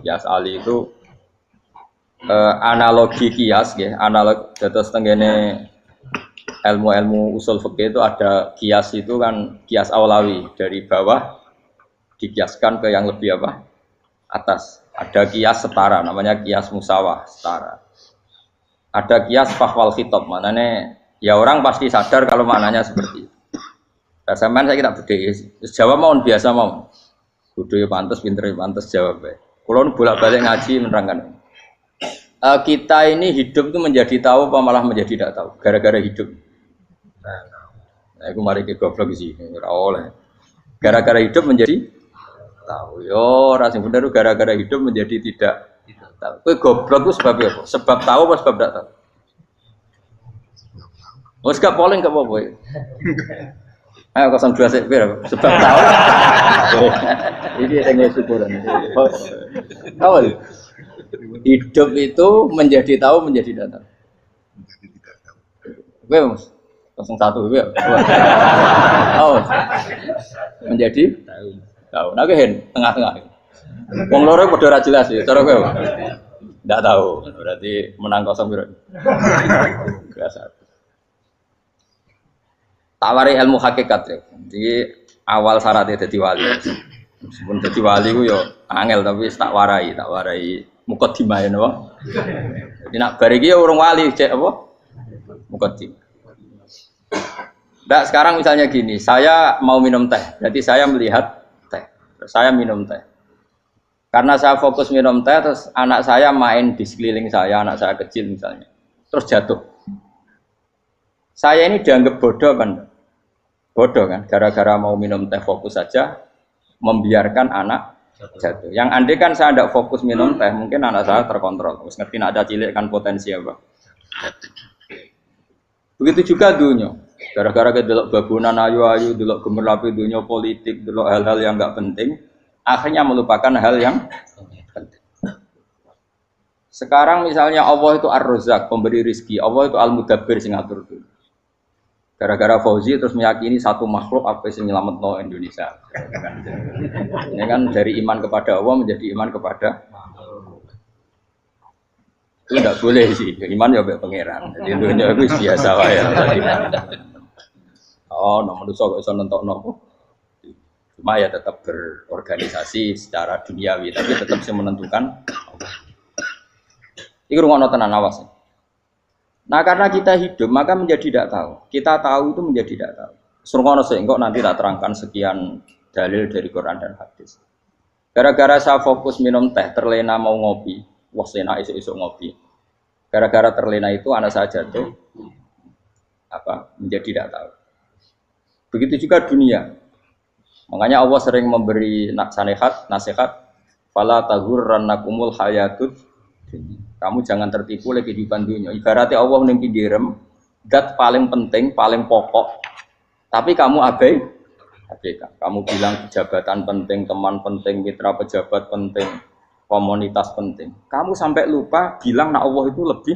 Kias Ali itu analogi kias ya, analog terus tenggene ilmu-ilmu usul fikih itu ada kias itu kan kias aulawi dari bawah dikiaskan ke yang lebih apa? Atas. Ada kias setara namanya kias musawah setara. Ada kias fahwal khitab, maknanya ya orang pasti sadar kalau maknanya seperti itu. Sampean saya kira budaya, jawab mau biasa mau. Budaya pantas, pinter pantas jawab. Kalau bolak-balik ngaji menerangkan. Kita ini hidup itu menjadi tahu apa malah menjadi tidak tahu gara-gara hidup. Nah, aku mari ke goblok sih, ora oleh. Gara-gara hidup menjadi tahu. Yo, rasanya benar gara-gara hidup menjadi tidak tahu. Kowe goblok itu sebabnya apa? Sebab tahu apa sebab tidak tahu? Wes gak polling gak apa-apa. Ayo 02 sik sebab tahu. Ini yang syukuran. Tahu. Hidup itu menjadi tahu menjadi tidak tahu. Kowe Mas 01 kowe. Oh. Menjadi tahu. Nah kowe tengah-tengah. Wong loro padha ora jelas ya, cara kowe. Ndak tahu. Berarti menang 0 piro. Biasa. Tawari ilmu hakikat ya. Jadi awal syaratnya jadi wali. Meskipun jadi wali ku yo angel tapi tak warai mukadimah ya napa. Jadi nak bar iki urung wali cek apa? Mukadimah. Ndak sekarang misalnya gini, saya mau minum teh. Jadi saya melihat teh. Saya minum teh. Karena saya fokus minum teh terus anak saya main di sekeliling saya, anak saya kecil misalnya. Terus jatuh. Saya ini dianggap bodoh kan? Bodoh kan? Gara-gara mau minum teh fokus saja, membiarkan anak jatuh. Yang andai kan saya tidak fokus minum teh, mungkin anak saya terkontrol. Terus ngerti ada cilik kan potensi apa? Begitu juga dunia. Gara-gara kita delok babunan ayu-ayu, delok gemerlapi dunia politik, delok hal-hal yang enggak penting, akhirnya melupakan hal yang penting. Sekarang misalnya Allah itu Ar-Razzaq, pemberi rizki, Allah itu Al-Mudabbir sing ngatur dunia. Gara-gara Fauzi terus meyakini satu makhluk apa yang menyelamatkan Indonesia. Ini kan dari iman kepada Allah menjadi iman kepada itu tidak boleh sih. Iman ya baik pangeran. Jadi dunia itu biasa ya. Oh, nomor dosa kok iso nentokno. Cuma ya tetap berorganisasi secara duniawi, tapi tetap sih menentukan. Iki rungono tenan awas. Nah karena kita hidup maka menjadi tidak tahu. Kita tahu itu menjadi tidak tahu. Surungono sehingga nanti tak terangkan sekian dalil dari Quran dan hadis. Gara-gara saya fokus minum teh, terlena mau ngopi, wah sena isu-isu ngopi. Gara-gara terlena itu anak saya jatuh, menjadi tidak tahu. Begitu juga dunia. Makanya Allah sering memberi nasihat, fala taghurrannakumul hayatud. Kamu jangan tertipu oleh kehidupan dunia. Ibaratnya Allah menimpi direm, dat paling penting, paling pokok. Tapi kamu abaikan. Kamu bilang jabatan penting, teman penting, mitra pejabat penting, komunitas penting. Kamu sampai lupa bilang nak Allah itu lebih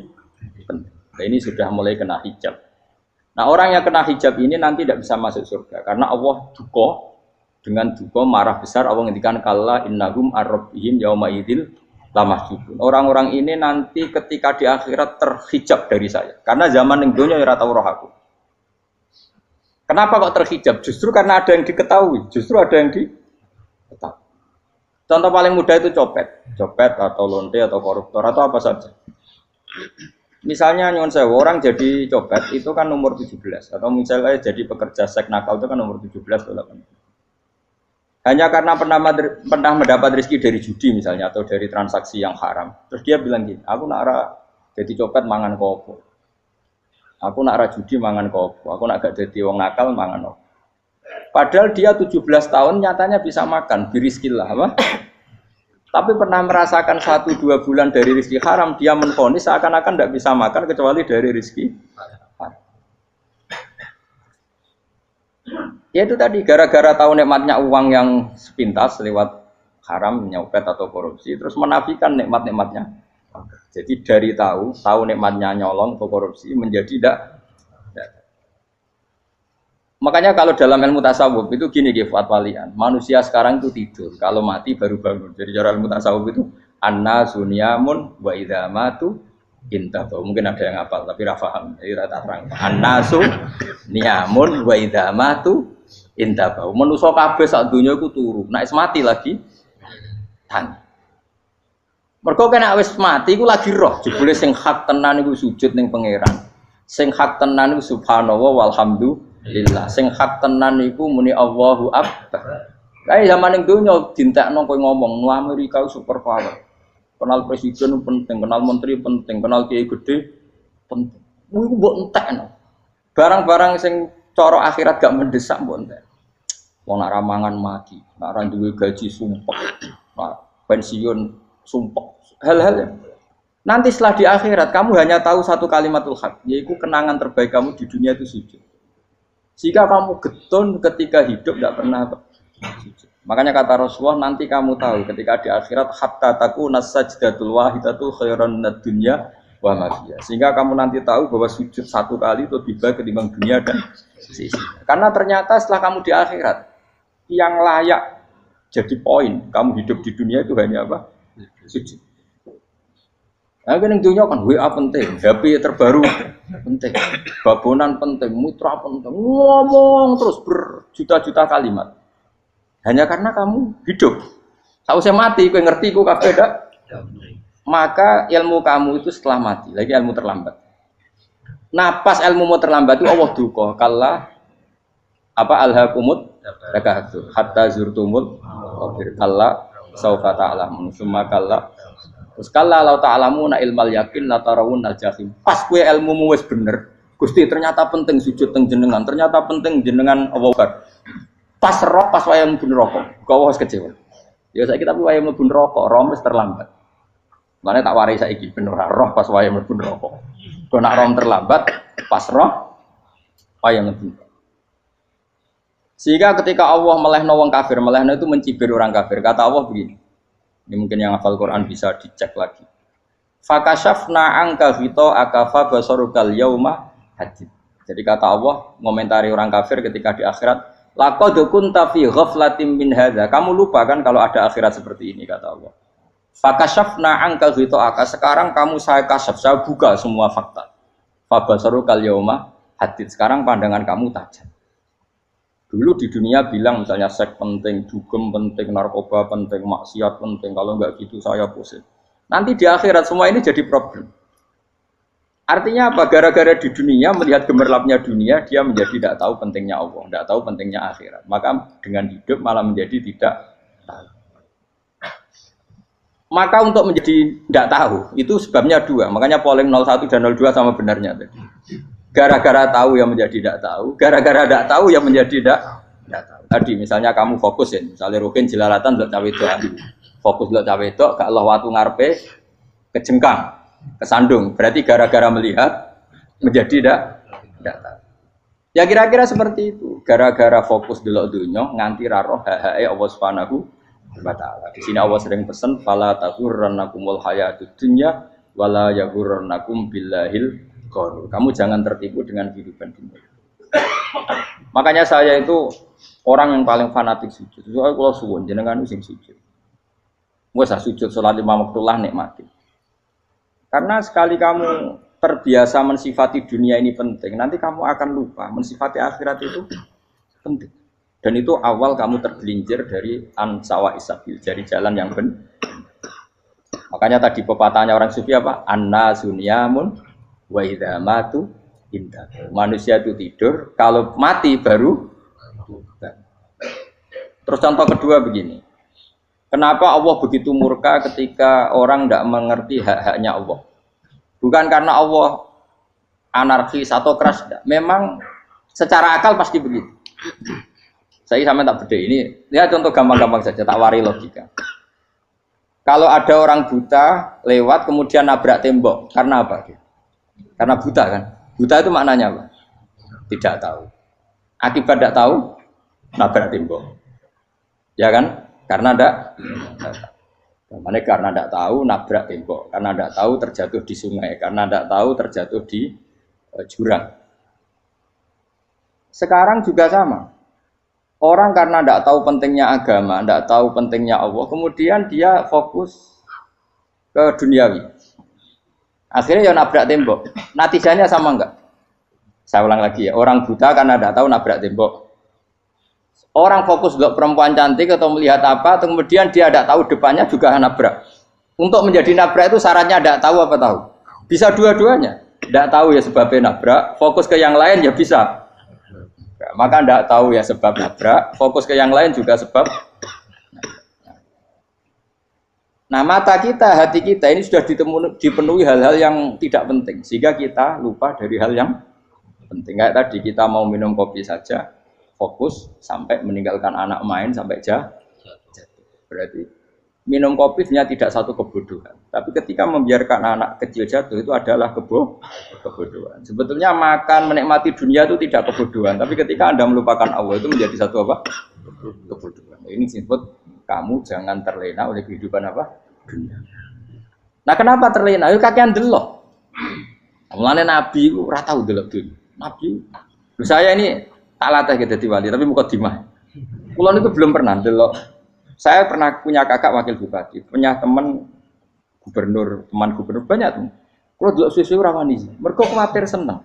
penting. Nah, ini sudah mulai kena hijab. Nah orang yang kena hijab ini nanti tidak bisa masuk surga karena Allah duka dengan duka marah besar. Allah ngendikan kalla innahum ar-rabbihim yauma idzil lamahjubun. Orang-orang ini nanti ketika di akhirat terhijab dari saya. Karena zaman yang dunia ora tau roh aku. Kenapa kok terhijab? Justru karena ada yang diketahui. Justru ada yang diketahui. Contoh paling mudah itu copet atau lonte atau koruptor atau apa saja. Misalnya nyuwun sewu orang jadi copet itu kan umur 17 atau misalnya jadi pekerja seks nakal itu kan umur 17 atau 18. Hanya karena pernah mendapat rezeki dari judi misalnya atau dari transaksi yang haram. Terus dia bilang gini, aku nak jadi copet mangan kopo. Aku nak judi mangan kopo. Aku nak gak jadi wong nakal mangan kopo. Padahal dia 17 tahun nyatanya bisa makan, biriskillah apa? Tapi pernah merasakan 1-2 bulan dari rezeki haram, dia menvonis seakan-akan tidak bisa makan kecuali dari rezeki haram. Ya itu tadi, gara-gara tahu nikmatnya uang yang sepintas lewat haram, nyopet atau korupsi, terus menafikan nikmat-nikmatnya. Jadi dari tahu nikmatnya nyolong atau korupsi menjadi tidak. Makanya kalau dalam ilmu tasawuf itu gini Fuad Walian, manusia sekarang itu tidur, kalau mati baru bangun. Jadi cara ilmu tasawuf itu Annasu niyamun wa idza matu intabahu. Mungkin ada yang hafal tapi ra paham. Jadi rata terang. Annasu niyamun wa idza matu intabahu. Manusa kabeh sak donya iku turu. Nek wis mati lagi tangi. Mergo kena wis mati iku lagi roh. Jebule sing hak tenan iku sujud ning pangeran. Sing hak tenan iku subhanallah walhamdulillah. Sing hak tenan iku muni Allahu akbar. Kayak zaman ning donya dintekno kowe ngomong, "Nu Amerika super power." Kenal presiden penting, kenal menteri penting, kenal kiai gede penting. Iku mbok entekno. Barang-barang sing cara akhirat gak mendesak mbok entek. Wong nak ramangan mati, nak ra duwe gaji sumpek, nak pensiun sumpek. Hal-hal ya. Nanti setelah di akhirat kamu hanya tahu satu kalimatul haq, yaitu kenangan terbaik kamu di dunia itu sujud. Jika kamu getun ketika hidup tidak pernah sujud. Makanya kata Rasulullah, nanti kamu tahu ketika di akhirat hatta takuna sajdatul wahidatu khairan minad dunya wa ma fiha. Sehingga kamu nanti tahu bahwa sujud satu kali itu lebih baik ketimbang dunia dan sisinya. Karena ternyata setelah kamu di akhirat yang layak jadi poin kamu hidup di dunia itu hanya apa? Sujud. Nah, kan yang dunia kan WA penting, HP terbaru penting, babonan penting, mitra penting, ngomong terus berjuta-juta kalimat. Hanya karena kamu hidup. Tahu saya mati, kau ngerti, kau kabeh dak. Maka ilmu kamu itu setelah mati, lagi ilmu terlambat. Nah, pas ilmu mau terlambat itu Allah duka. Kalla apa alhaqumut takahatu hatta zurtumul qabir. Kalla saufa ta'lamun. Summa kalla. Terus kalla law ta'lamuna ilmal yakin la tarawun al-jahim. Pas kowe ilmumu wis bener. Gusti ternyata penting sujud teng jenengan, ternyata penting jenengan Allah. Pas roh pas wayang mlebu neraka, kok wis kecewa. Ya saiki tapi wayang mlebu neraka, roh wis terlambat. Mane tak warai saiki ben ora roh pas wayang mlebu neraka. Kok nak roh terlambat, pas roh wayang mlebu. Sehingga ketika Allah melehno wong kafir, melehno itu mencibir orang kafir. Kata Allah begini. Ini mungkin yang hafal Quran bisa dicek lagi. Fakashafna angka ghita akafa basarukal yauma hadid. Jadi kata Allah ngomentari orang kafir ketika di akhirat, laqad kunta fi ghaflatin min hadza. Kamu lupa kan kalau ada akhirat seperti ini kata Allah. Fakashafna anka ghita'aka. Sekarang kamu saya kasaf, saya buka semua fakta. Fabasarukal yauma hadid. Sekarang pandangan kamu tajam. Dulu di dunia bilang misalnya seks penting, dugem penting, narkoba penting, maksiat penting. Kalau enggak gitu saya pusing. Nanti di akhirat semua ini jadi problem. Artinya apa? Gara-gara di dunia melihat gemerlapnya dunia, dia menjadi tidak tahu pentingnya Allah, tidak tahu pentingnya akhirat. Maka dengan hidup malah menjadi tidak tahu. Maka untuk menjadi tidak tahu, itu sebabnya dua. Makanya polling 01 dan 02 sama benarnya tadi. Gara-gara tahu yang menjadi tidak tahu, gara-gara tidak tahu yang menjadi tidak tahu. Tadi misalnya kamu fokus ya, misalnya Rukin jelalatan untuk cawe itu, fokus untuk cawe itu, gak Allah waktu ngarepe kejengkang. Kesandung, berarti gara-gara melihat menjadi tidak tahu. Ya kira-kira seperti itu. Gara-gara fokus delok dunya nganti ra roh hae Allah Subhanahu wa taala. Di sini Allah sering pesan fala taghurrannakumul hayatud dunya wala yaghurrannakum billahil ghurur. Kamu jangan tertipu dengan kehidupan dunia. Makanya saya itu orang yang paling fanatik sujud. Soalnya kalau suwun jenengan sing sujud. Wes sujud salat lima waktullah nikmati. Karena sekali kamu terbiasa mensifati dunia ini penting, nanti kamu akan lupa mensifati akhirat itu penting. Dan itu awal kamu tergelincir dari ansawa isabil, dari jalan yang benar. Makanya tadi pepatahnya orang sufi apa? Anna sunyamun wa idza matu indah. Manusia itu tidur, kalau mati baru. Terus contoh kedua begini. Kenapa Allah begitu murka ketika orang tidak mengerti hak-haknya Allah? Bukan karena Allah anarkis atau keras, tidak. Memang secara akal pasti begitu. Saya sampai tak beda ini. Lihat contoh gampang-gampang saja, tak wari logika. Kalau ada orang buta lewat kemudian nabrak tembok, karena apa? Karena buta kan? Buta itu maknanya apa? Tidak tahu. Akibat tidak tahu, nabrak tembok. Ya kan? Karena tidak tahu nabrak tembok, karena tidak tahu terjatuh di sungai, karena tidak tahu terjatuh di jurang. Sekarang juga sama. Orang karena tidak tahu pentingnya agama, tidak tahu pentingnya Allah, kemudian dia fokus ke duniawi. Akhirnya ya nabrak tembok. Natijanya sama enggak? Saya ulang lagi ya, orang buta karena tidak tahu nabrak tembok. Orang fokus untuk perempuan cantik atau melihat apa, kemudian dia tidak tahu depannya juga nabrak. Untuk menjadi nabrak itu syaratnya tidak tahu apa tahu. Bisa dua-duanya. Tidak tahu ya sebabnya nabrak, fokus ke yang lain ya bisa. Maka tidak tahu ya sebab nabrak, fokus ke yang lain juga sebab. Nah mata kita, hati kita ini sudah dipenuhi hal-hal yang tidak penting. Sehingga kita lupa dari hal yang penting. Kayak tadi kita mau minum kopi saja, fokus sampai meninggalkan anak main sampai jatuh. Berarti minum kopi sebenarnya tidak satu kebodohan. Tapi ketika membiarkan anak kecil jatuh itu adalah kebodohan. Sebetulnya makan, menikmati dunia itu tidak kebodohan. Tapi ketika Anda melupakan Allah itu menjadi satu apa? Kebodohan. Ini disebut kamu jangan terlena oleh kehidupan apa? Dunia. Nah kenapa terlena? Itu kakean delok. Mulane Nabi itu ora tau delok dunia. Nabi, saya ini tak latih gitu di wali, tapi mukadimah. Kulon itu belum pernah delok. Saya pernah punya kakak wakil bupati, punya teman gubernur banyak tuh. Kalau delok susu rawani, mereka khawatir senang.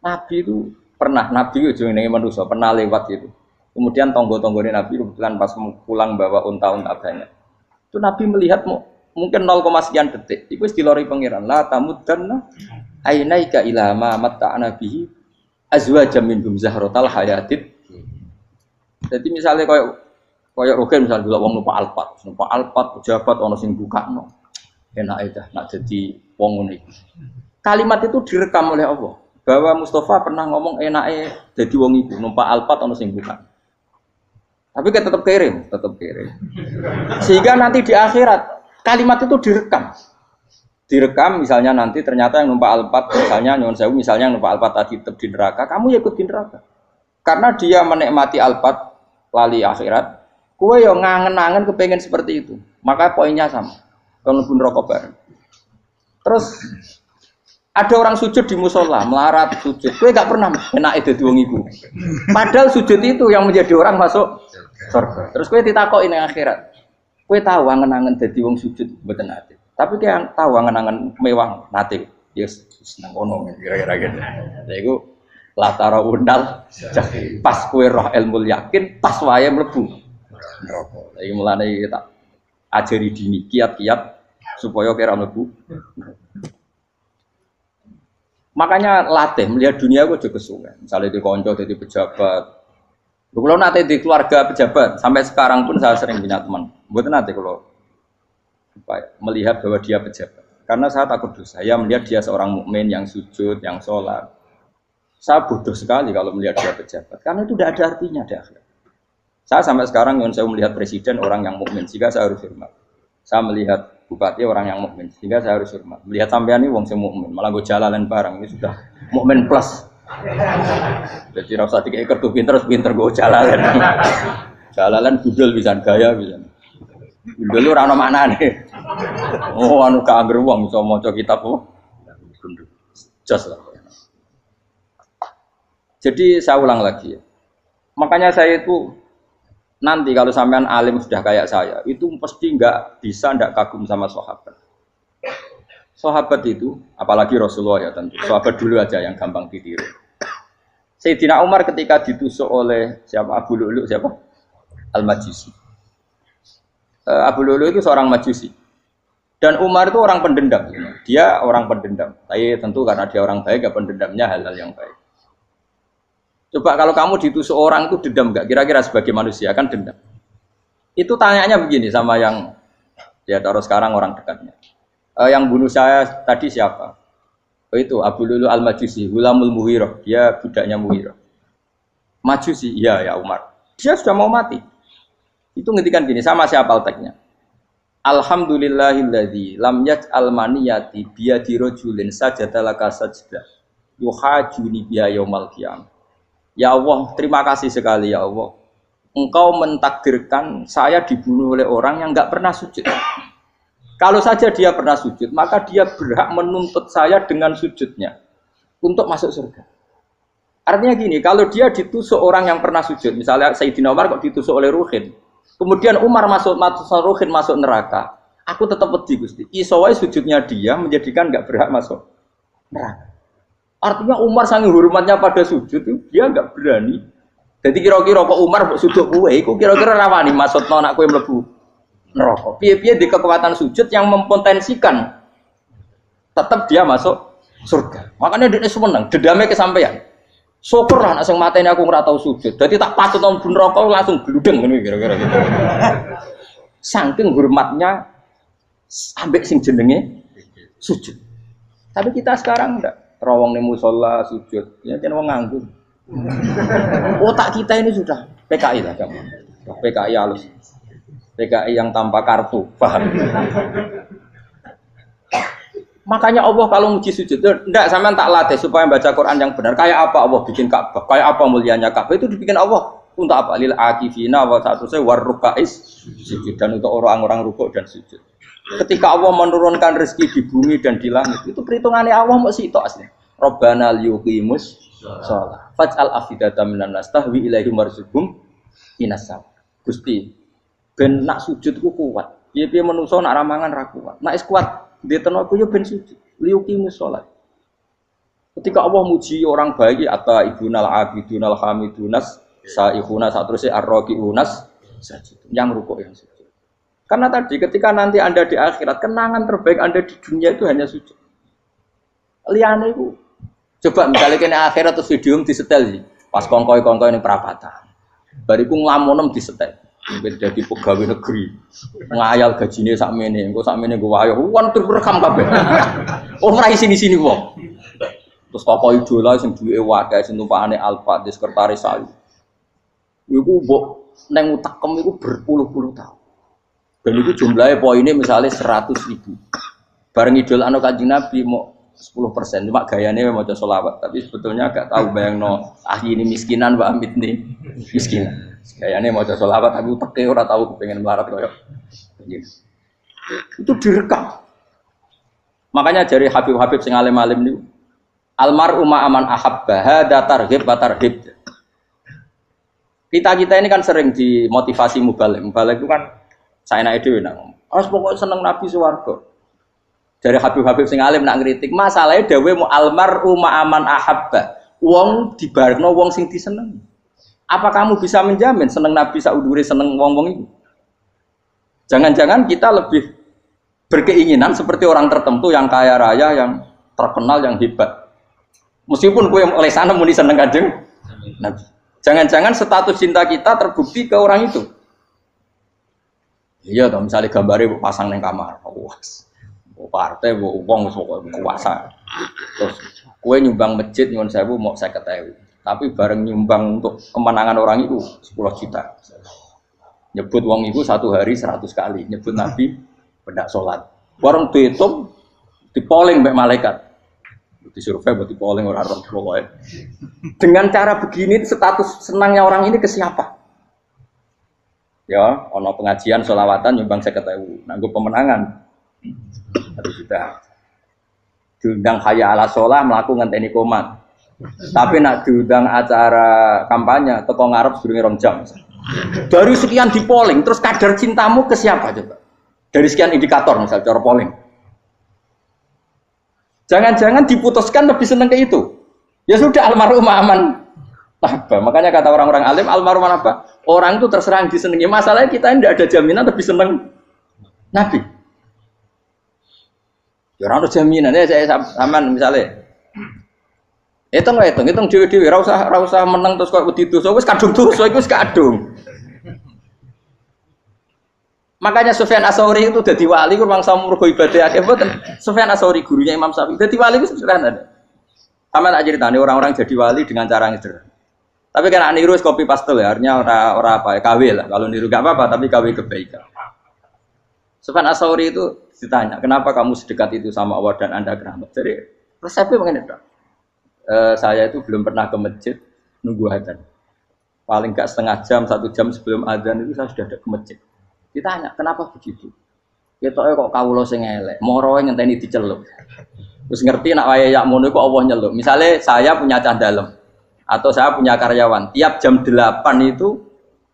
Nabi itu pernah, Nabi itu jenenge manusia, pernah lewat itu. Kemudian tonggo-tonggone Nabi kebetulan pas pulang bawa unta-unta banyak. Itu Nabi melihat mungkin 0, sekian detik. Itu dilori pangeran. La tamuddanna ainaika ila ma matta'na bihi azwajam minhum zahratal hayatid. Jadi misalnya kayak Rogen misalnya dulu wong numpak Alphard pejabat ono sing bukakno. Enak aja nak jadi wong ngene iki. Kalimat itu direkam oleh Allah bahwa Mustafa pernah ngomong enake jadi wong iku numpak Alphard ono sing buka. Tapi kan tetap kirim. Sehingga nanti di akhirat kalimat itu direkam misalnya nanti ternyata yang numpak Alphard misalnya nyuwun sewu misalnya yang numpak Alphard tadi tetap di neraka, kamu ya ikut di neraka. Karena dia menikmati Alphard lali akhirat, kowe yo ngangen-angen kepengen seperti itu. Maka poinnya sama. Kalau pun rokok bareng. Terus ada orang sujud di musola, melarat sujud. Kowe gak pernah enak dadi wong iku. Padahal sujud itu yang menjadi orang masuk surga. Terus kowe ditakoki ning akhirat. Kowe tahu angen-angen dadi wong sujud mboten ate. Tapi kowe tahu angen-angen mewah nate. Ya seneng ngono kira-kira gitu. Lha iku latara undal pas kowe roh ilmu yakin pas wae mlebu neraka. Iki mulane tak ajari dini kiat-kiat supaya kira mlebu. Makanya latih melihat dunia gue juga kesuwen. Misalnya di konco jadi pejabat. Kalau nanti di keluarga pejabat sampai sekarang pun saya sering punya teman. Buat nanti kalau melihat bahwa dia pejabat. Karena saya takut dosa. Saya melihat dia seorang mukmin yang sujud, yang sholat. Saya bodoh sekali kalau melihat dia pejabat. Karena itu tidak ada artinya di akhirat. Saya sampai sekarang yang saya melihat presiden orang yang mukmin, sehingga saya harus hormat. Saya melihat bupati orang yang mukmin, sehingga saya harus hormat. Melihat sampean ini wong sing mukmin, malah gue jalalan barang ini sudah mukmin plus. Jadi rasa tiga ekor tuh pinter gue jalalan. Jalalan budul bisa gaya bisa. Budul ora ono maknane. Oh anu ka angger wong iso maca kitab oh. Jos lah. Jadi saya ulang lagi ya. Makanya saya itu nanti kalau sampean alim sudah kayak saya, itu pasti nggak kagum sama sahabat. Sahabat itu, apalagi Rasulullah ya tentu. Sahabat dulu aja yang gampang ditiru. Sayyidina Umar ketika ditusuk oleh siapa Abu Lu'lu siapa? Al-Majusi. Abu Lu'lu itu seorang Majusi. Dan Umar itu orang pendendam. Dia orang pendendam. Tapi tentu karena dia orang baik, ya pendendamnya hal-hal yang baik. Coba kalau kamu ditusuk orang itu dendam nggak? Kira-kira sebagai manusia kan dendam. Itu tanyanya begini sama yang ya taruh sekarang orang dekatnya. Yang bunuh saya tadi siapa? Oh itu Abu Lu'lu Al-Majusi, Hulamul Muhirah. Dia budaknya Muhirah. Majusi, iya ya Umar. Dia sudah mau mati. Itu ngetikan gini, sama siapa alteknya? Alhamdulillahilladzi lam yaj'al maniyati biyadi rajulin sajadalaka sajdah yuhajuni biha yaumal qiyamah. Ya Allah, terima kasih sekali ya Allah. Engkau mentakdirkan saya dibunuh oleh orang yang enggak pernah sujud. Kalau saja dia pernah sujud, maka dia berhak menuntut saya dengan sujudnya untuk masuk surga. Artinya gini, kalau dia ditusuk orang yang pernah sujud, misalnya Sayyidina Umar kok ditusuk oleh Ruhin, kemudian Umar Ruhin masuk neraka, Aku tetap wedi Gusti. Iso wae sujudnya dia menjadikan enggak berhak masuk neraka. Artinya Umar sangat hormatnya pada sujud itu dia enggak berani. Jadi kira-kira kok Umar sujud kowe iku kira-kira rawani maksudno anak kowe mlebu neraka. Piye-piye di kekuatan sujud yang mempotensikan tetap dia masuk surga. Makanya dia seneng, dendamnya kesampaian. Syukur lah anak sing mateni aku ora tau sujud. Dadi tak patut nang neraka langsung gludeng ngene kira-kira gitu. Saking hormatnya ambek sing jenenge sujud. Tapi kita sekarang enggak rawong ning musala sujud, ya jeneng wong nganggur. Otak kita ini sudah PKI lah kamu. PKI halus. PKI yang tanpa kartu, paham? Makanya Allah kalau muji sujud, enggak sampean tak latih supaya baca Quran yang benar. Kayak apa Allah bikin Ka'bah? Kayak apa mulianya Ka'bah? Itu dibikin Allah untuk apa? Lil akifina wa satusai warrukais sujud, dan untuk orang-orang rukuk dan sujud. Ketika Allah menurunkan rezeki di bumi dan di langit, itu perhitungannya Allah mau sitok asli. Rabbana liyuqimus shalah faj'al afidatan minan nas tahwi ilaihim warzuqhum inasam. Gusti, ben nak sujud ku kuat. Piye-piye menungso nak ramangan ra kuat. Nak is kuat, ndek tenaga yo ben sujud. Liyuqimus shalah. Ketika Allah muji orang baik, atta ibunal abidunal hamidunas saihuna satruse arraqiunas sajid. Yang rukuk yang sujud. Karena tadi ketika nanti Anda di akhirat, kenangan terbaik Anda di dunia itu hanya sujud. Liyane itu coba misalnya kene akhirat terus video disetel sih. Pas kongkoi-kongkoi ini perapatan. Bariku nglamunem disetel. Ben dadi pegawai negeri. Ngayal gajine sakmene, engko sakmene nggo wayo. Wan rekam kabeh. Oh ora sini-sini wong. Terus tokoh idola sing duwe wae sing tumpakane Alfa di sekretaris saya. Iku mbok nang utakem iku berpuluh-puluh tahun. Dan itu jumlahnya poinnya misalnya 100.000. Bareng idol anu Kanjeng Nabi mau 10%, cuma gayanya mau coba sholawat. Tapi sebetulnya agak tahu bayangno ini miskinan Mbak Amit nih miskinan. Gayanya mau coba sholawat, aku teke ora tahu kepengen melarat koyo. Itu direkam. Makanya dari Habib-habib sing alim-alim niku almar'u ma'aman ahabba hada targhib wa tarhib. Kita ini kan sering dimotivasi mubaligh. Mubaligh itu kan saya naik dewi nang, harus pokoknya seneng Nabi swarga. Dari Habib-habib sing alim nak ngritik, masalahnya dawe mu almar'u ma'aman ahabba. Wong dibarno wong sing diseneng. Apa kamu bisa menjamin seneng Nabi saudure seneng wong-wong itu? Jangan-jangan kita lebih berkeinginan seperti orang tertentu yang kaya raya, yang terkenal, yang hebat. Meskipun kowe oleh sana muni seneng Kanjeng Nabi. Jangan-jangan status cinta kita terbukti ke orang itu. Iya toh, misalnya gambarnya pasang neng kamar, wah, partai, uang, kuasa. Terus, kue nyumbang masjid nyuwun sewu mau 50.000, tapi bareng nyumbang untuk kemenangan orang itu 10 juta. Nyebut uang itu satu hari 100 kali, nyebut Nabi pendak sholat. Bareng dihitung, dipoling mbek malaikat, disurvei buat dipoling orang pokoknya. Dengan cara begini, status senangnya orang ini ke siapa? Ya, ono pengajian sholawatan nyumbang 50.000, nanggo pemenangan. Tapi sudah diundang hayya ala sholah melakukan ngenteni komat. Tapi nak diundang acara kampanye teko ngarep sedurunge 2 jam. Dari sekian di polling, terus kadar cintamu ke siapa coba? Dari sekian indikator misal cara polling. Jangan-jangan diputuskan lebih seneng ke itu. Ya sudah almarhum aman. Apa? Makanya kata orang-orang alim almarhum apa? Orang itu terserang disenangi. Masalahnya kita tidak ada jaminan lebih senang Nabi. Ya orang ada jaminan. Ya saya sama misalnya. Hitung dewi-dewi. Rasa menang terus kok begitu. So wis kadung tuh. So wis kadung. Makanya Sufyan Ats-Tsauri itu jadi wali. Kurang sama mergo ibadah akeh. Sufyan Ats-Tsauri gurunya Imam Syafi'i. Jadi wali itu sederhana. Sama tak ceritanya orang-orang jadi wali dengan cara yang sederhana. Tapi karena niru copy paste ya, artinya orang apa ya, KW lah. Kalau niru gak apa-apa, tapi KW kebaikan. Sufyan Ats-Tsauri itu ditanya, kenapa kamu sedekat itu sama Allah dan Anda keramat? Jadi resepnya mengenai itu. Saya itu belum pernah ke masjid nunggu adzan. Paling gak setengah jam, 1 jam sebelum adzan itu saya sudah ada ke masjid. Ditanya, kenapa begitu? Ketoknya kok kawula sing elek, moroe ngenteni diceluk. Terus ngerti nak wayahe yak mono iku Allah nyeluk. Misalnya saya punya cah dalem. Atau saya punya karyawan, tiap jam 8 itu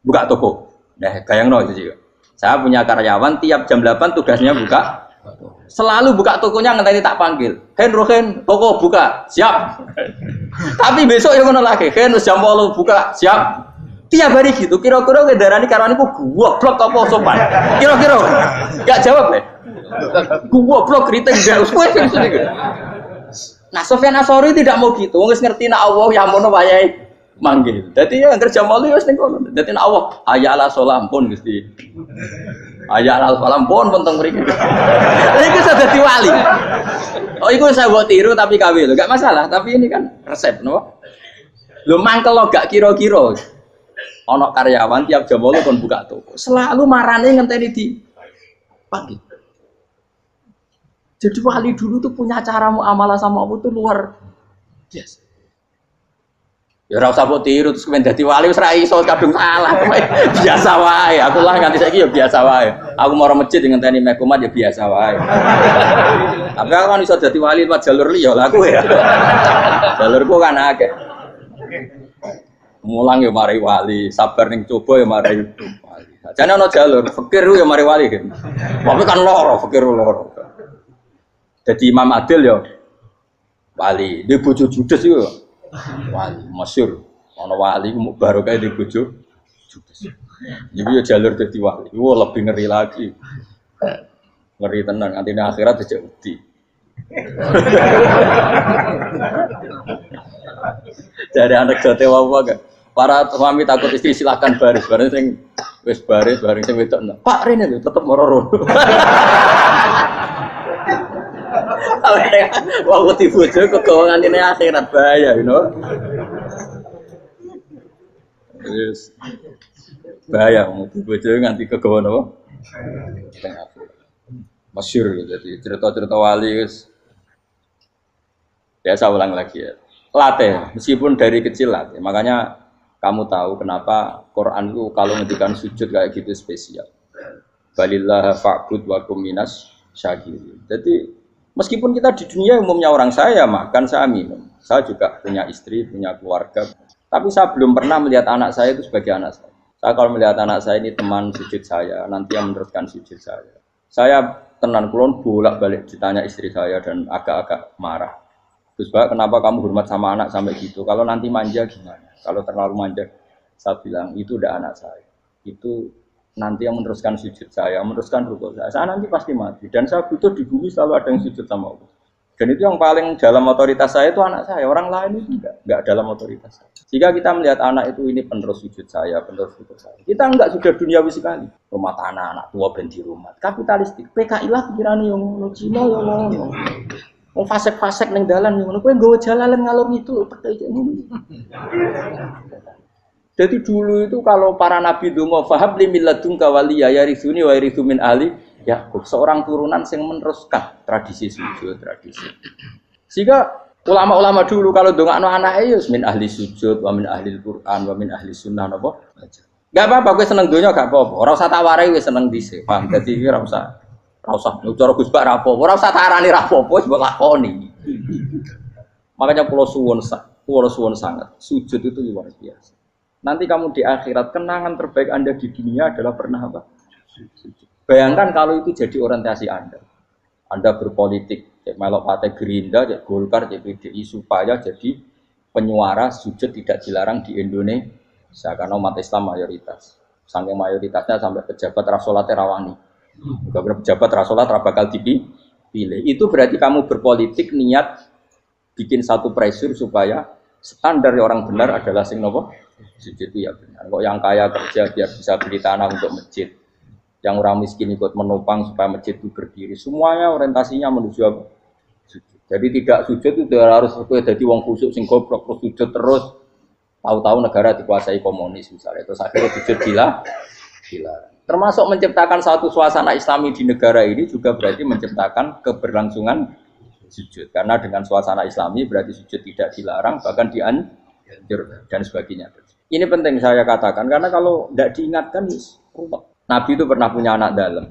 buka toko. Nah, bayangno itu juga. Saya punya karyawan tiap jam 8 tugasnya buka. Selalu buka tokonya ngenteni tak panggil. Rohen, toko buka, siap. Tapi besok yang ngono lagi, jam 8 buka, siap. Tiap hari gitu, kira-kira ngendarani karyawan iku goblok apa sopan? Kira-kira enggak jawab ya. Goblok kritik gak usah sing gitu. Nah, Sofyan Asori tidak mau gitu. Wis ngerti nek Allah ya mono wayahe manggil. Dadi ya kerja malu wis ning kono. Dadi nek Allah ayya ala salam pun Gusti. Ayya ala salam pun teng mriki. Iku sudah dadi wali. Oh, iku saya buat tiru tapi kawe lho. Enggak masalah, tapi ini kan resep, no. Lho mangkel lo gak kira-kira. Ono karyawan tiap jam 8 kon buka toko. Selalu marane ngenteni di pagi. Jadi wali dulu tuh punya cara muamalah sama Allah tuh luar biasa. Ya ora usah mbok tiru terus kemen dadi wali wis ra iso kadung salah. Biasa wae. Aku lah nganti saiki ya biasa wae. Aku mau masjid ngenteni mekumat ya biasa wae. Tapi aku kan iso dadi wali lewat jalur liya lah aku ya. Jalurku kan akeh. Mulang ya mari wali, sabar ning coba ya mari wali. Jane ana jalur fikir ya mari wali kan. Tapi kan loro, fikir loro. Jadi Imam Adil ya wali, di bojo judes itu wali, masyhur. Ana wali ku barokah di bojo judes. Jadi ya jalur dadi wali. Wah lebih ngeri lagi. Ngeri tenan nganti nang akhirat aja wedi. Jadi anak jote wae gak. Para suami takut istri silakan baris, bareng sing wis baris, bareng sing wedok. Pak Rene lho tetep moro-moro. Waktu di bojo kegawangan ini akhirat bahaya, you know. Yes. Bahaya, waktu bojo nganti kegawan apa? Masyhur jadi cerita-cerita wali guys. Biasa ulang lagi ya. Latih, meskipun dari kecil latih. Makanya kamu tahu kenapa Quran itu kalau ngendikan sujud kayak gitu spesial. Balillah fa'bud wa kum minas syakirin. Jadi meskipun kita di dunia umumnya orang saya makan, saya minum. Saya juga punya istri, punya keluarga. Tapi saya belum pernah melihat anak saya itu sebagai anak saya. Saya kalau melihat anak saya ini teman sujud saya, nanti yang meneruskan sujud saya. Saya tenan kulon bolak-balik ditanya istri saya dan agak-agak marah. Gus Pak, kenapa kamu hormat sama anak sampai gitu? Kalau nanti manja gimana? Kalau terlalu manja, saya bilang itu udah anak saya. Itu nanti yang meneruskan sujud saya, meneruskan rukuk saya. Saya nanti pasti mati. Dan saya butuh di bumi selalu ada yang sujud sama Allah. Dan itu yang paling dalam otoritas saya itu anak saya. Orang lain itu enggak dalam otoritas saya. Jika kita melihat anak itu ini penerus sujud saya, penerus rukuk saya. Kita enggak sudah duniawi sekali. Rumah tanah, anak tua ben di rumah. Kapitalistik. PKI lah pikirannya yang ngono, Cina yang ngono. Wong fasek-fasek ning dalan ngono kowe nggawa jalalan ngalor ngidul petek ngono. Jadi dulu itu kalau para nabi donga fahab li milladunka waliya yarisuni wa yarithu min ahli Yakub, seorang turunan yang meneruskan tradisi sujud, tradisi. Sehingga ulama-ulama dulu kalau dongakno anake ya min ahli sujud, wa min ahli Quran, wa min ahli sunnah napa. Enggak apa-apa kowe seneng donya gak apa-apa. Ora usah tak warai wis seneng dhisik. Paham? Dadi ora usah cara Gus Bak ra apa, ora usah tarani ra apa-apa wis mbok lakoni. Makanya kula suwun sangat, sujud itu luar biasa. Nanti kamu di akhirat kenangan terbaik Anda di dunia adalah pernah apa? Sujud. Bayangkan kalau itu jadi orientasi Anda. Anda berpolitik, cek melok partai Gerindra, cek Golkar, cek PDI supaya jadi penyuara sujud tidak dilarang di Indonesia karena umat Islam mayoritas. Saking mayoritasnya sampai pejabat rasolat rawani. Juga pejabat rasolat bakal dipilih. Itu berarti kamu berpolitik niat bikin satu pressure supaya standar orang benar adalah sing nopo sujud itu ya benar. Kok yang kaya kerja biar bisa beli tanah untuk masjid, yang orang miskin ikut menopang supaya masjid itu berdiri. Semuanya orientasinya menuju apa? Sujud. Jadi tidak sujud itu harus jadi wong khusyuk sing goblok terus sujud terus. Tahu-tahu negara dikuasai komunis misalnya. Terus akhirnya sujud gila. Termasuk menciptakan satu suasana Islami di negara ini juga berarti menciptakan keberlangsungan sujud. Karena dengan suasana Islami berarti sujud tidak dilarang bahkan dianjur dan sebagainya. Ini penting saya katakan karena kalau tidak diingatkan Nabi itu pernah punya anak dalam.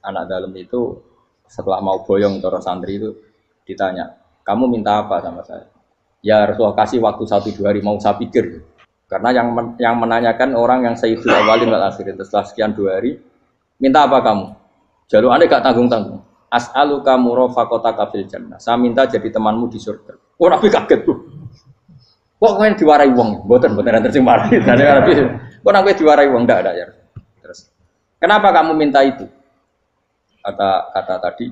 Anak dalam itu setelah mau boyong terus santri itu ditanya, kamu minta apa sama saya? Ya Rasulullah kasih waktu 1-2 hari mau saya pikir. Karena yang menanyakan orang yang Sayyidul Awwalin wal Akhirin setelah sekian 2 hari Minta apa kamu? Jalukane gak tanggung-tanggung. As'aluka murafaqataka fil jannah. Saya minta jadi temanmu di surga. Oh, Nabi kaget tuh. Kok kowe diwarai wong? Mboten enten sing marahi. Nabi kok nang kowe diwarai wong ndak ada ya. Terus kenapa kamu minta itu? Kata tadi,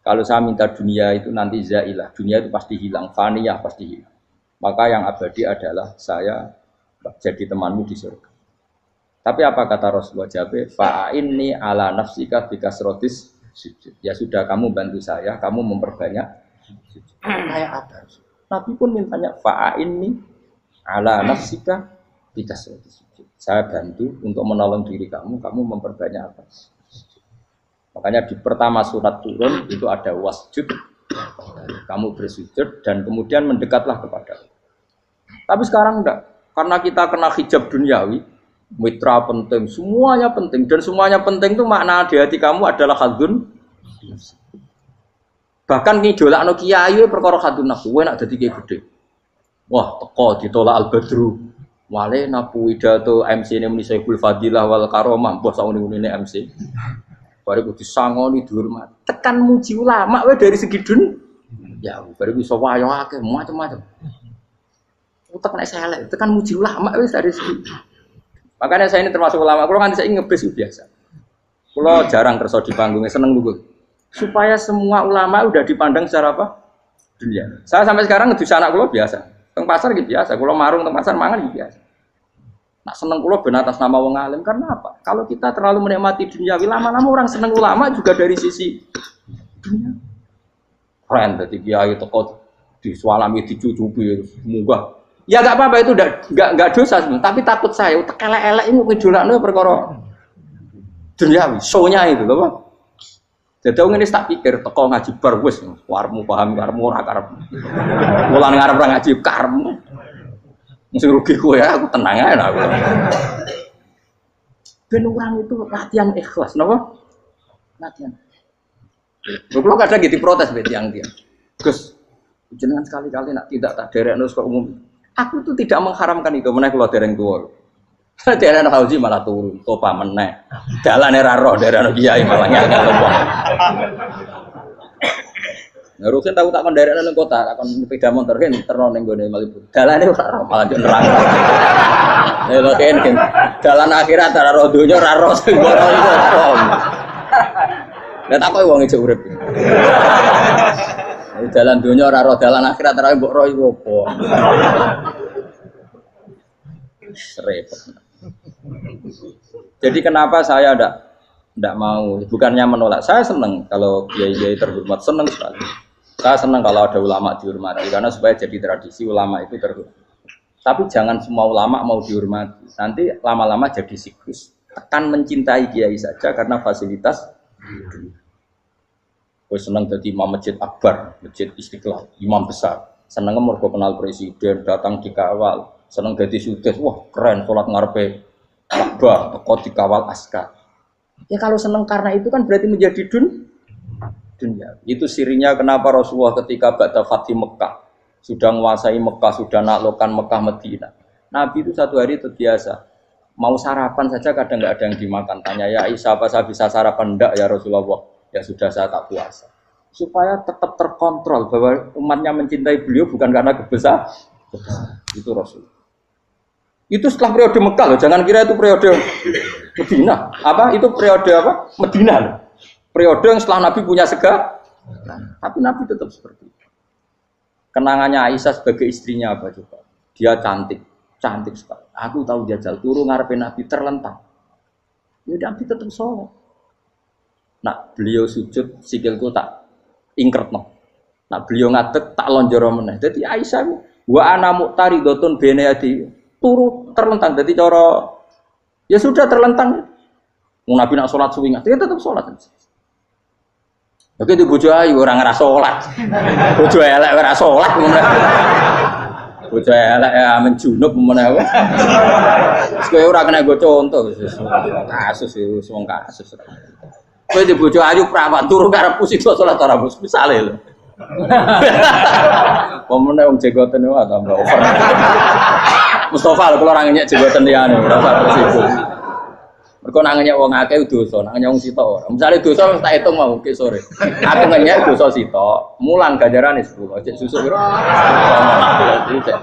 kalau saya minta dunia itu nanti zailah. Dunia itu pasti hilang, faniyah pasti hilang. Maka yang abadi adalah saya jadi temanmu di surga. Tapi apa kata Rasulullah Jabe? Fa'inni ala nafsika bikasrotis sujud. Ya sudah, kamu bantu saya, kamu memperbanyak sujud. Kayak apa? Nabi pun mintanya fa'inni ala nafsika bikasrotis sujud. Saya bantu untuk menolong diri kamu, kamu memperbanyak apa? Makanya di pertama surat turun itu ada wasjud, kamu bersujud dan kemudian mendekatlah kepada Allah. Tapi sekarang enggak, karena kita kena hijab duniawi. Mitra penting, semuanya penting dan semuanya penting itu makna di hati kamu adalah khadun. Bahkan ngidolakno kiai perkara khadun nafsu, kowe nak dadi kiai gede. Wah, teko ditolak Al-Badru. Wale napu pidato MC ne muni Saiful Fadilah wal Karomah, mbah sauni-unine MC. Bariku disangoni dihormat. Tekan muji ulama wae dari segi ya, bariku iso wayo akeh macam-macam. Utek nek elek, tekan muji ulama wis dari segi. Makanya saya ini termasuk ulama, kalau nanti saya ngebis biasa. Kalau jarang kerso di panggungnya, seneng dulu. Supaya semua ulama udah dipandang secara apa? Dunia. Saya sampai sekarang ngedus anak kulo biasa. Teng pasar gitu biasa. Kalau marung teng pasar mangan gitu biasa. Nak seneng kulo ben atas nama wong alim karena apa? Kalau kita terlalu menikmati dunia, lama-lama orang seneng ulama juga dari sisi dunia. Keren tadi kiai teko disualami dicucupi munggah. Ya enggak apa-apa itu enggak dosa sebenarnya, tapi takut saya utek elek-elek ini ngidolakno perkara duniawi, show-nya itu lho, Pak. Dadi wong ngene tak pikir teko ngaji bar wis warmu paham karepmu ora karep. Mulane ngarep ora ngaji karepmu. Mesti rugi kowe ya, aku tenang ae aku. Ben orang itu latihan ikhlas, napa? Latihan. Lho kula kadang gitu protes mbek tiyang-tiyang. Gus, jenengan sekali-kali nak tidak tak derekno kok umum. Aku tuh tidak mengharamkan itu, meneh kula dereng tuwa. Dereng Hauzi malah turun, topa meneh. Dalane ra roh dereng kiai malah ngel-ngel wong. Ngurusin tahu tak konderekno ning kota, tak kon sepeda motor kan terno ning gone Malibu. Dalane ora roh malah yo neraka. Lha kan dalan akhirat ora roh donya ora roh sing ora iku apa. Lah tak koyo wong ijo urip. Dalan dunia ora roh, dalan akhirat ora mbok roh iku apa. Repot. Jadi kenapa saya ndak mau, bukannya menolak. Saya senang kalau kiai-kiai terhormat, senang sekali. Saya senang kalau ada ulama dihormati karena supaya jadi tradisi ulama itu terhormat. Tapi jangan semua ulama mau dihormati. Nanti lama-lama jadi siklus. Tekan mencintai kiai saja karena fasilitas. Gue seneng jadi imam masjid akbar, masjid Istiqlal, imam besar. Seneng mergo kenal presiden, datang dikawal. Seneng jadi sudes, wah keren, sholat ngarepe Ka'bah, teko dikawal askar. Ya kalau seneng karena itu kan berarti menjadi dunia. Itu sirinya kenapa Rasulullah ketika ba'da Fathi Mekah sudah menguasai Mekah, sudah naklukkan Mekah Madinah. Nabi itu satu hari terbiasa. Mau sarapan saja kadang nggak ada yang dimakan. Tanya ya Aisyah, apa saya bisa sarapan? Enggak ya Rasulullah. Ya sudah saya tak puasa. Supaya tetap terkontrol bahwa umatnya mencintai beliau bukan karena kebesaran. Itu Rasul. Itu setelah periode Mekah loh. Jangan kira itu periode Medina. Apa? Itu periode apa? Medina loh. Periode yang setelah Nabi punya segala. Tapi Nabi tetap seperti itu. Kenangannya Aisyah sebagai istrinya apa coba? Dia cantik sekali. Aku tahu dia jal turu ngarepin Nabi terlentang. Ya Nabi tetap sholat. Nak beliau sujud sikilku tak ingkretno. Nak beliau ngadeg tak lonjoro meneh. Dadi Aisyah wa ana muqtaridotun bene adi turu terlentang. Dadi cara ya sudah terlentang. Wong Nabi nak salat suwi dia tetap salat. Oke di bojo ayu ora ngrasa salat. Bojo elek ora salat ngono. Bojo elek amen junub meneh wae. Kowe ora kena go contoh kasus iki wong kasus. Kowe di bojo ayu prawan turu karepku sida salat ora bos misale lho. Pomene wong jegoten wae tambah over. Mustofa lho kula ora ngenyek jegoten liyane ora usah terus. Mergo nang ngenyek wong akeh dosa, nang ngenyek wong sitok ora. Misale dosa wis tak hitung mau ke sore. Aku ngenyek dosa sitok, mulang ganjarane 10. Cek susu piro? Cek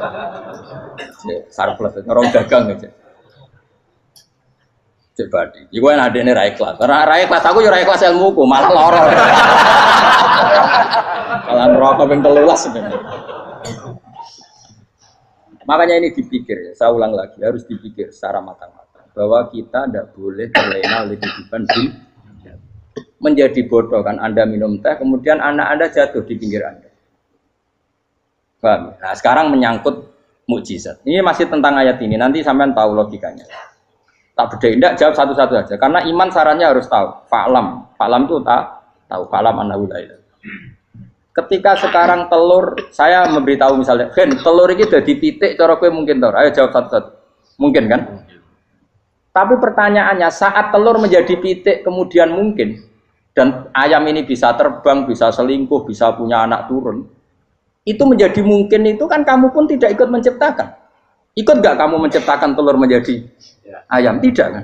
surplus ngerong dagang cek. Cek badi. Iku enak adene ra ikhlas. Ra ikhlas aku yo ra ikhlas ilmuku, malah lara. Kalau neraka ping 13 sebenarnya. Makanya ini dipikir ya, saya ulang lagi harus dipikir secara matang-matang bahwa kita tidak boleh terlena oleh kehidupan dunia. Menjadi bodoh kan Anda minum teh, kemudian anak Anda jatuh di pinggir Anda. Paham? Nah sekarang menyangkut mukjizat. Ini masih tentang ayat ini, nanti sampean tahu logikanya. Tak bedain, tidak jawab satu-satu aja. Karena iman sarannya harus tahu. Fa'lam itu tahu. Fa'lam annahu la ilaha. Ketika sekarang telur, saya memberitahu misalnya, Gen, telur ini udah dipitik, cara kowe mungkin tau. Ayo jawab satu-satu. Mungkin kan? Tapi pertanyaannya, saat telur menjadi pitik kemudian mungkin, dan ayam ini bisa terbang, bisa selingkuh, bisa punya anak turun, itu menjadi mungkin itu kan kamu pun tidak ikut menciptakan. Ikut gak kamu menciptakan telur menjadi ayam? Tidak kan?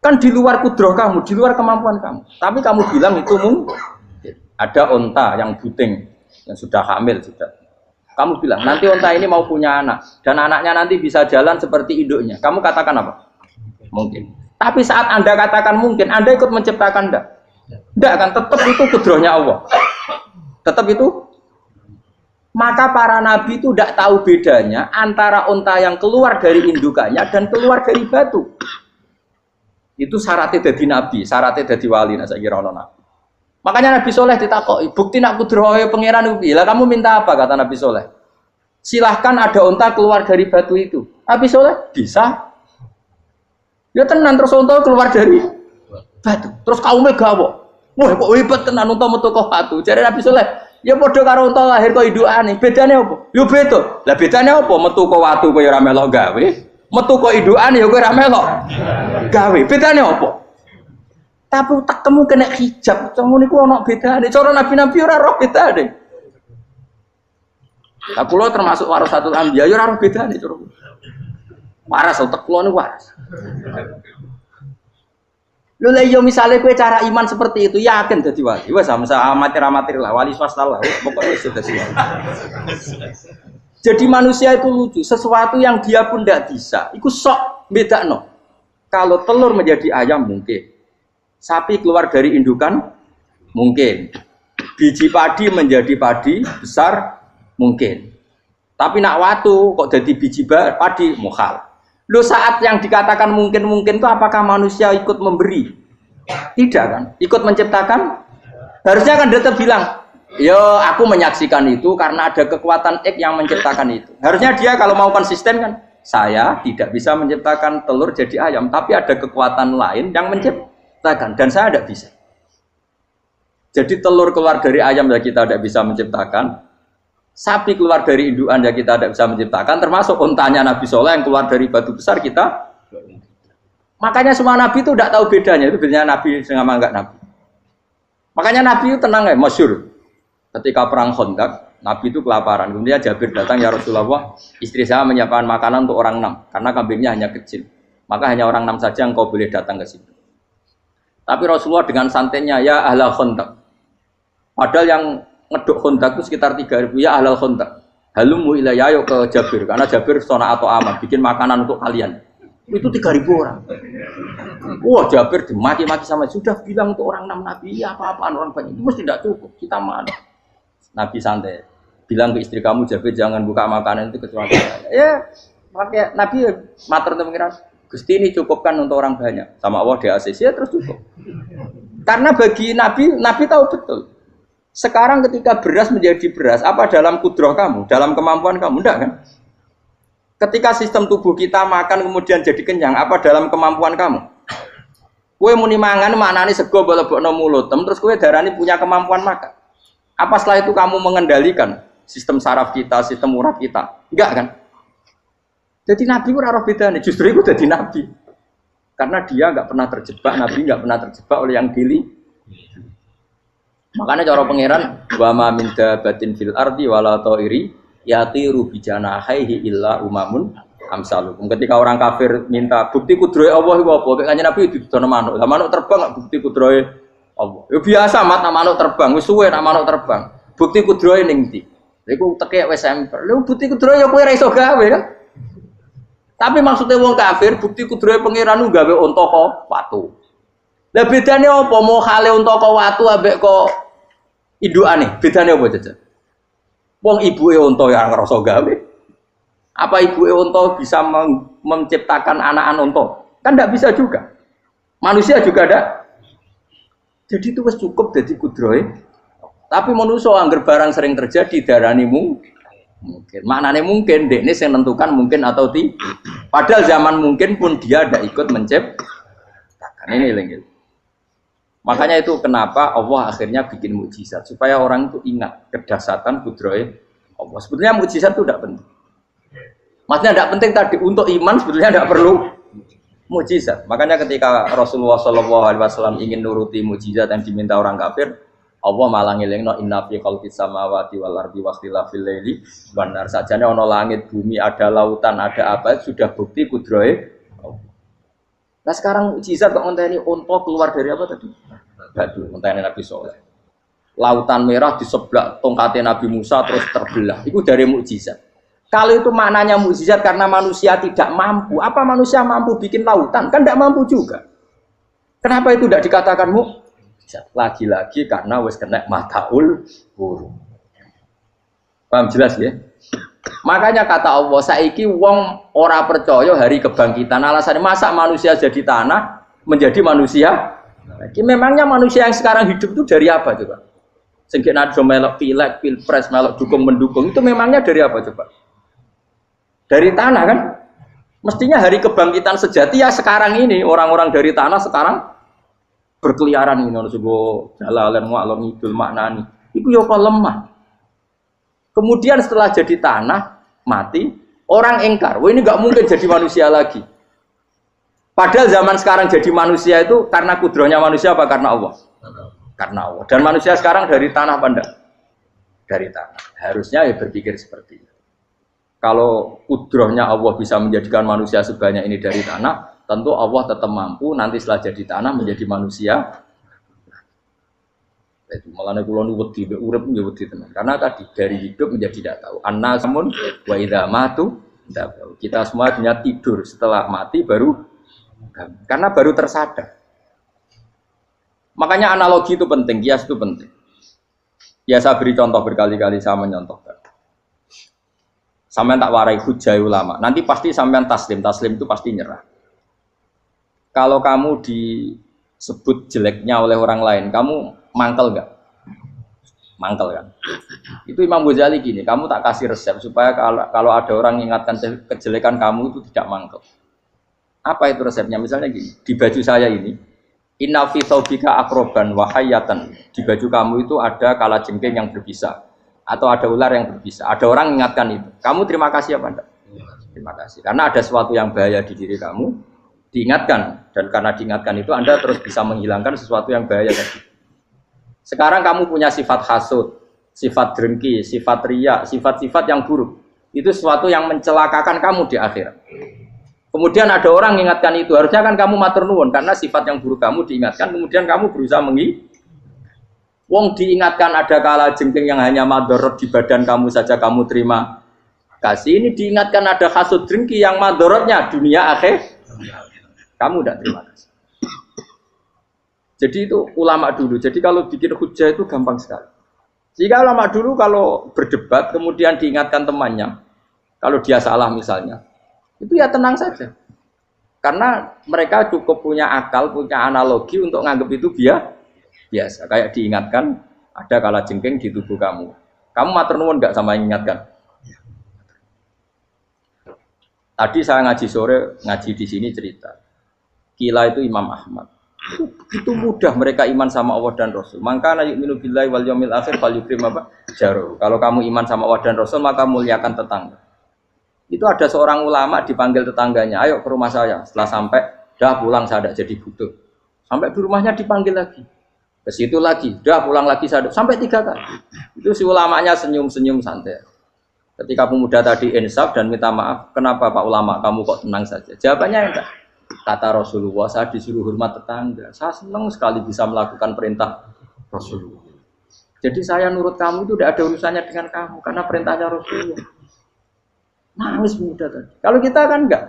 Kan di luar kudroh kamu, di luar kemampuan kamu. Tapi kamu bilang itu mungkin. Ada onta yang buting, yang sudah hamil sudah. Kamu bilang, nanti onta ini mau punya anak. Dan anaknya nanti bisa jalan seperti induknya. Kamu katakan apa? Mungkin. Tapi saat Anda katakan mungkin, Anda ikut menciptakan enggak? Enggak kan, tetap itu kudrohnya Allah. Tetap itu. Maka para nabi itu tidak tahu bedanya antara onta yang keluar dari indukannya dan keluar dari batu. Itu syaratnya jadi nabi, syaratnya jadi wali. Nah, saya kira nabi. Makanya Nabi Soleh ditakoki, bukti nak kudrohe pangeran ubi. Lah kamu minta apa kata Nabi Soleh? Silahkan ada unta keluar dari batu itu. Nabi Soleh bisa. Ya tenan terus unta keluar dari batu. Terus kaumnya gawo. Wah kok hebat tenan unta metu kok batu. Jadi Nabi Soleh, ya padha karo unta lahir kok indukane. Bedane apa? Ya beda. Lah bedane apa? Metu kok watu kok ya ora melok gawe. Metu kok indukane ya kowe ora melok gawe. Bedane apa? Tapi utakmu kena hijab, kamu niku ana bedane. Cara nabi-nabi ora roh bedane. Lah kula termasuk warasatul anbiya ya ora roh bedane cara. Waras utek kula niku waras. Lho lha yo misale kowe cara iman seperti itu yakin dadi wali. Wes sama amatir-amatir lah wali swasta lah. Pokoke wis dadi wali. Jadi manusia itu lucu, sesuatu yang dia pun tidak bisa. Iku sok bedakno. Kalau telur menjadi ayam mungkin. Sapi keluar dari indukan mungkin, biji padi menjadi padi besar mungkin, tapi nak watu kok jadi biji padi mukhal. Lo saat yang dikatakan mungkin itu apakah manusia ikut memberi? Tidak kan? Ikut menciptakan? Harusnya kan dia bilang, yo aku menyaksikan itu karena ada kekuatan X yang menciptakan itu. Harusnya dia kalau mau konsisten kan, saya tidak bisa menciptakan telur jadi ayam, tapi ada kekuatan lain yang menciptakan. Dan saya tidak bisa. Jadi telur keluar dari ayam ya kita tidak bisa menciptakan. Sapi keluar dari indukan ya kita tidak bisa menciptakan. Termasuk untanya Nabi Soleh yang keluar dari batu besar kita. Makanya semua Nabi itu tidak tahu bedanya. Itu bedanya Nabi sama enggak Nabi. Makanya Nabi itu tenang ya, masyhur. Ketika perang Khandaq, Nabi itu kelaparan. Kemudian Jabir datang, ya Rasulullah, istri saya menyiapkan makanan untuk orang 6. Karena kambingnya hanya kecil. Maka hanya orang 6 saja yang kau boleh datang ke situ. Tapi Rasulullah dengan santainya, ya ahlal Khandaq. Padahal yang ngeduk Khandaq itu sekitar 3.000, ya ahlal Khandaq. Halumu ilayya ayo ke Jabir, karena Jabir sona atau aman, bikin makanan untuk kalian. Itu 3.000 orang. Wah Jabir dimaki-maki sama, sudah bilang untuk orang 6 Nabi, ya apa-apaan orang banyak, itu mesti tidak cukup, kita mana. Nabi santai, bilang ke istri kamu, Jabir jangan buka makanan itu kecuali saya. Ya, pakai Nabi matur untuk pengiran. Gusti ini cukupkan untuk orang banyak. Sama Allah di ACC ya terus cukup. Karena bagi Nabi, Nabi tahu betul. Sekarang ketika beras menjadi beras, apa dalam kudroh kamu? Dalam kemampuan kamu? Enggak kan? Ketika sistem tubuh kita makan kemudian jadi kenyang, apa dalam kemampuan kamu? Kue muni mangan maknane sego bolebokno mulut, terus kue darani punya kemampuan makan. Apa setelah itu kamu mengendalikan sistem saraf kita, sistem urat kita? Enggak kan? Jadi Nabi itu raro beda nih, justru itu jadi Nabi. Karena dia nggak pernah terjebak, Nabi nggak pernah terjebak oleh yang dili. Makanya cara pangeran, wa ma min dabatin fil ardi wala ta'iri yatiru bi janahihi illa umamun amsalukum. Ketika orang kafir minta bukti kudrohe Allah iku apa? Kanjeng Nabi didono manuk. Lah manuk terbang bukti kudrohe Allah. Ya biasa mat manuk terbang, wis suwe nak manuk terbang. Bukti kudrohe ning ndi? Iku tekek wis semper. Lha bukti kudrohe ya kowe ora iso gawe kan? Tapi maksudnya wong kafir bukti kudrohe pangeran gawe unta kok watu. Lah bedane apa? Mau khale unta kok watu ambek kok indukane? Bedane apa jajan? Wong ibuke unta ya ngrasa gawe. Apa ibuke unta bisa menciptakan anak-anak unta? Kan tidak bisa juga. Manusia juga ada. Jadi itu wis cukup dadi kudrohe. Tapi manusia angger barang sering terjadi darani mungkin. Maknane mungkin dekne sing nentukan mungkin atau tidak. Padahal zaman mungkin pun dia ada ikut menciptakan. Ini lagi. Makanya itu kenapa Allah akhirnya bikin mukjizat supaya orang itu ingat kedahsyatan kudrohe Allah. Sebetulnya mukjizat itu tidak penting. Maksudnya tidak penting tadi untuk iman sebetulnya tidak perlu mukjizat. Makanya ketika Rasulullah SAW ingin nuruti mukjizat yang diminta orang kafir, Allah malah ngelingno inna fi khalqis samawati wal ardi wa ikhtilafil laili wan nar. Sajane ana langit, bumi, ada lautan, ada apa sudah bukti kudrohe. Nah sekarang mukjizat kok ngenteni unta keluar dari apa tadi? Batu, ngenteni Nabi Saleh. Lautan merah di sebelah tongkatnya Nabi Musa terus terbelah. Itu dari mukjizat. Kalau itu maknanya mukjizat karena manusia tidak mampu, apa manusia mampu bikin lautan? Kan tidak mampu juga. Kenapa itu tidak dikatakan mukjizat? Lagi-lagi karena wis kena mataul huruf. Paham jelas ya? Makanya kata Allah, saiki wong ora percaya hari kebangkitan. Alasannya masa manusia jadi tanah menjadi manusia? Memangnya manusia yang sekarang hidup itu dari apa coba? Sehingga nado melok pilek, pilpres, melok dukung mendukung itu memangnya dari apa coba? Dari tanah kan? Mestinya hari kebangkitan sejati ya sekarang ini orang-orang dari tanah sekarang berkeliaran ini harus go jalalan mu'allam idul maknani. Itu ya kok lemah. Kemudian setelah jadi tanah mati orang engkar, wah ini nggak mungkin jadi manusia lagi. Padahal zaman sekarang jadi manusia itu karena kudrohnya manusia apa karena Allah? Karena Allah. Dan manusia sekarang dari tanah pandang, dari tanah. Harusnya ya berpikir seperti itu. Kalau kudrohnya Allah bisa menjadikan manusia sebanyak ini dari tanah, tentu Allah tetap mampu nanti setelah jadi tanah menjadi manusia. Itu malah kula nu wedi urip nggih wedi tenan. Karena tadi dari hidup menjadi tidak tahu. Annasamun wa idza matu tahu. Kita semua hanya tidur setelah mati baru karena baru tersadar. Makanya analogi itu penting, kias itu penting. Ya saya beri contoh berkali-kali saya menyontohkan. Sampean tak warai hujah ulama. Nanti pasti sampean taslim itu pasti nyerah. Kalau kamu disebut jeleknya oleh orang lain, kamu mangkel enggak? Mangkel kan? Itu Imam Ghazali gini, kamu tak kasih resep supaya kalau ada orang mengingatkan kejelekan kamu itu tidak mangkel. Apa itu resepnya? Misalnya gini, di baju saya ini, inna fi thawbika akroban wa hayatan. Di baju kamu itu ada kalajengking yang berbisa atau ada ular yang berbisa. Ada orang mengingatkan itu. Kamu terima kasih apa enggak? Terima kasih. Karena ada sesuatu yang bahaya di diri kamu, diingatkan dan karena diingatkan itu Anda terus bisa menghilangkan sesuatu yang bahaya tadi. Sekarang kamu punya sifat hasud, sifat dengki, sifat riya, sifat-sifat yang buruk. Itu sesuatu yang mencelakakan kamu di akhirat. Kemudian ada orang mengingatkan itu, harusnya kan kamu matur nuwun karena sifat yang buruk kamu diingatkan, kemudian kamu berusaha wong diingatkan ada kala jengking yang hanya madorot di badan kamu saja kamu terima kasih. Ini diingatkan ada hasud dengki yang madorotnya dunia akhir, kamu tidak terima kasih. Jadi itu ulama dulu. Jadi kalau bikin hujah itu gampang sekali. Jika ulama dulu kalau berdebat kemudian diingatkan temannya, kalau dia salah misalnya, itu ya tenang saja. Karena mereka cukup punya akal, punya analogi untuk nganggap itu biasa. Kayak diingatkan ada kalajengking di tubuh kamu. Kamu matur nuwun enggak sama yang ingatkan? Tadi saya ngaji sore, ngaji di sini cerita. Kila itu Imam Ahmad. Itu mudah mereka iman sama Allah dan Rasul. Maka yu'minu billahi wal yaumil akhir falyukrim apa? Jaru. Kalau kamu iman sama Allah dan Rasul maka muliakan tetangga. Itu ada seorang ulama dipanggil tetangganya, ayo ke rumah saya. Setelah sampai, dah pulang saya tidak jadi butuh. Sampai di rumahnya dipanggil lagi. Ke situ lagi, dah pulang lagi saya sampai 3 kali. Itu si ulamanya senyum-senyum santai. Ketika pemuda tadi insaf dan minta maaf, kenapa Pak Ulama kamu kok tenang saja? Jawabannya enggak. Kata Rasulullah, saya disuruh hormat tetangga. Saya senang sekali bisa melakukan perintah Rasulullah. Jadi saya nurut kamu itu tidak ada urusannya dengan kamu karena perintahnya Rasulullah. Nangis pemuda tadi. Kalau kita kan enggak,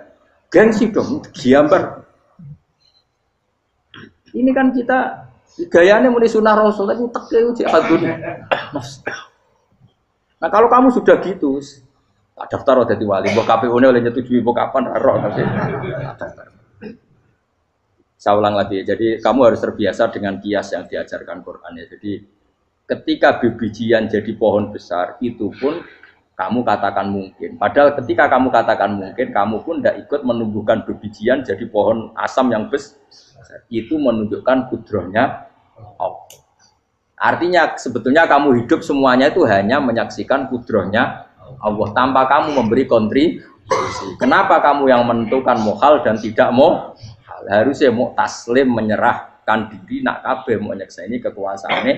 gengsi dong, giambar. Ini kan kita gayanya muni sunnah Rasul tapi tekeu jihadun. Nah kalau kamu sudah gitu, tak daftar jadi wali, mbok KPU-ne oleh nyetujui mbok kapan roh tapi. Saya ulang lagi, jadi kamu harus terbiasa dengan kias yang diajarkan Quran ya. Jadi ketika bijian jadi pohon besar, itu pun kamu katakan mungkin. Padahal ketika kamu katakan mungkin, kamu pun tidak ikut menumbuhkan bijian jadi pohon asam yang besar. Itu menunjukkan kudrohnya Allah. Artinya sebetulnya kamu hidup semuanya itu hanya menyaksikan kudrohnya Allah tanpa kamu memberi kontribusi. Kenapa kamu yang menentukan mohal dan tidak mau? Harusnya mau taslim menyerahkan diri nak kabeh mau nyekseni kekuasaane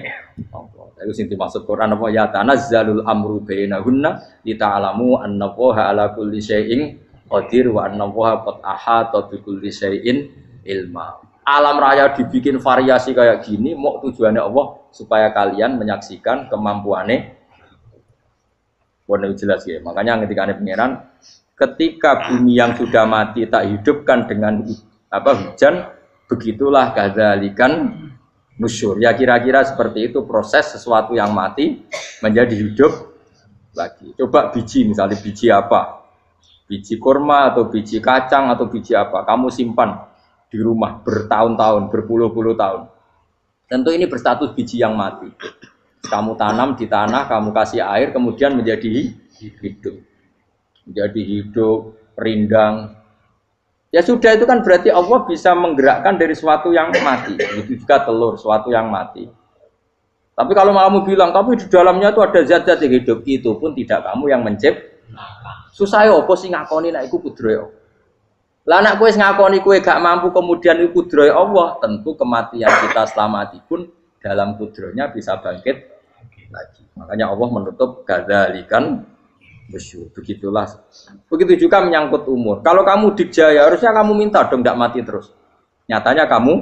Allah. Itu sing dimaksud Quran apa ya tanazzalul amru bainahunna lita'lamu annallaha ala kulli syai'in qadir wa annallaha qad ahata bi kulli syai'in ilma. Alam raya dibikin variasi kayak gini mau tujuannya Allah supaya kalian menyaksikan kemampuannya. Boleh jelas ya. Makanya ketika ada pangeran ketika bumi yang sudah mati tak hidupkan dengan hujan, begitulah kadzalikan nusyur. Ya kira-kira seperti itu proses sesuatu yang mati menjadi hidup lagi. Coba biji, misalnya biji apa? Biji kurma atau biji kacang atau biji apa? Kamu simpan di rumah bertahun-tahun, berpuluh-puluh tahun. Tentu ini berstatus biji yang mati. Kamu tanam di tanah, kamu kasih air, kemudian menjadi hidup. Menjadi hidup, rindang. Ya sudah itu kan berarti Allah bisa menggerakkan dari sesuatu yang mati. Itu juga telur, sesuatu yang mati. Tapi kalau kamu bilang, tapi di dalamnya itu ada zat-zat yang hidup, itu pun tidak kamu yang menciptakan. Susah ya apa sih ngakoni nek iku kudrohe Allah. Lah nek kowe ngakoni kowe gak mampu kemudian iku kudrohe Allah, tentu kematian kita setelah mati pun dalam kudrohnya bisa bangkit lagi. Makanya Allah menutup kadzalikan bersyukur. Begitulah. Begitu juga menyangkut umur. Kalau kamu dijaya, harusnya kamu minta dong tidak mati terus. Nyatanya kamu